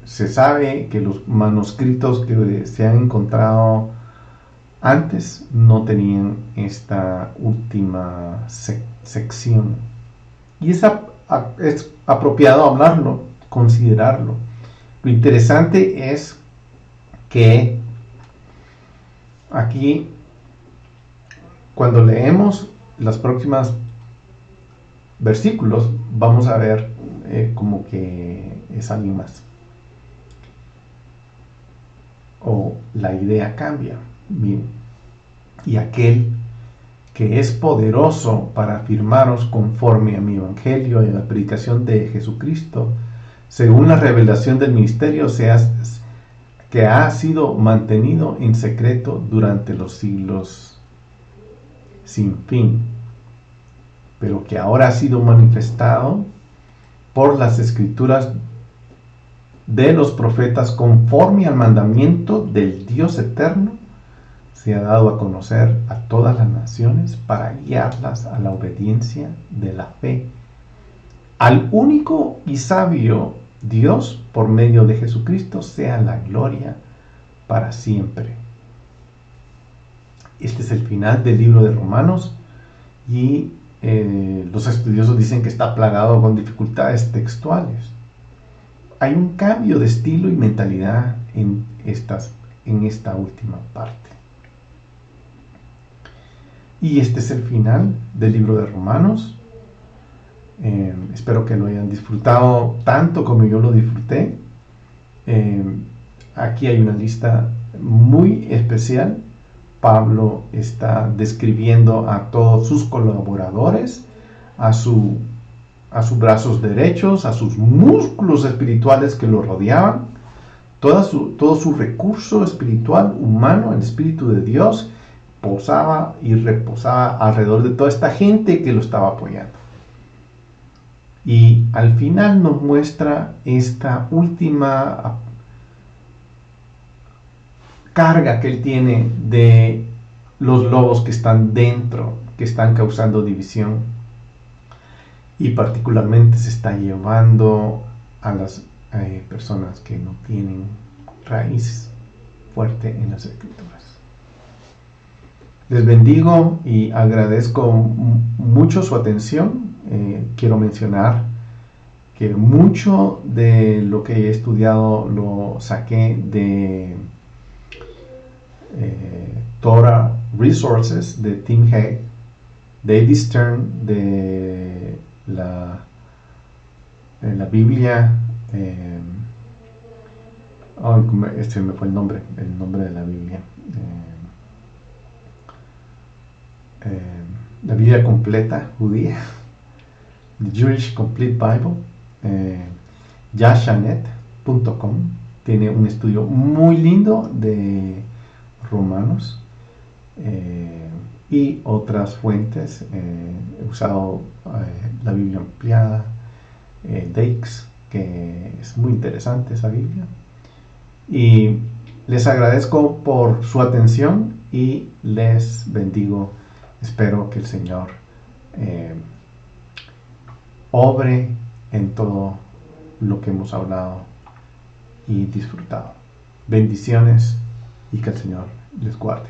se sabe que los manuscritos que se han encontrado antes no tenían esta última sección. Y es apropiado hablarlo, considerarlo. Lo interesante es que aquí, cuando leemos los próximos versículos, vamos a ver como que es alguien más. O la idea cambia. Bien. Y aquel que es poderoso para afirmaros conforme a mi evangelio y a la predicación de Jesucristo, según la revelación del ministerio que ha sido mantenido en secreto durante los siglos sin fin, pero que ahora ha sido manifestado por las escrituras de los profetas conforme al mandamiento del Dios eterno, se ha dado a conocer a todas las naciones para guiarlas a la obediencia de la fe al único y sabio Dios por medio de Jesucristo, sea la gloria para siempre. Este es el final del libro de Romanos y los estudiosos dicen que está plagado con dificultades textuales. Hay un cambio de estilo y mentalidad en esta última parte. Y este es el final del libro de Romanos. Espero que lo hayan disfrutado tanto como yo lo disfruté. Aquí hay una lista muy especial. Pablo está describiendo a todos sus colaboradores, a sus brazos derechos, a sus músculos espirituales que lo rodeaban, todo su recurso espiritual humano, el Espíritu de Dios, posaba y reposaba alrededor de toda esta gente que lo estaba apoyando. Y al final nos muestra esta última carga que él tiene de los lobos que están dentro, que están causando división, y particularmente se está llevando a las personas que no tienen raíz fuerte en las escrituras. Les bendigo y agradezco mucho su atención. Quiero mencionar que mucho de lo que he estudiado lo saqué de Torah Resources de Tim Hay, David Stern de la Biblia. Me fue el nombre de la Biblia. La Biblia completa judía, The Jewish Complete Bible. Yashanet.com tiene un estudio muy lindo de Romanos, y otras fuentes. He usado la Biblia ampliada,Eix, que es muy interesante esa Biblia. Y les agradezco por su atención y les bendigo. Espero que el Señor obre en todo lo que hemos hablado y disfrutado. Bendiciones y que el Señor les guarde.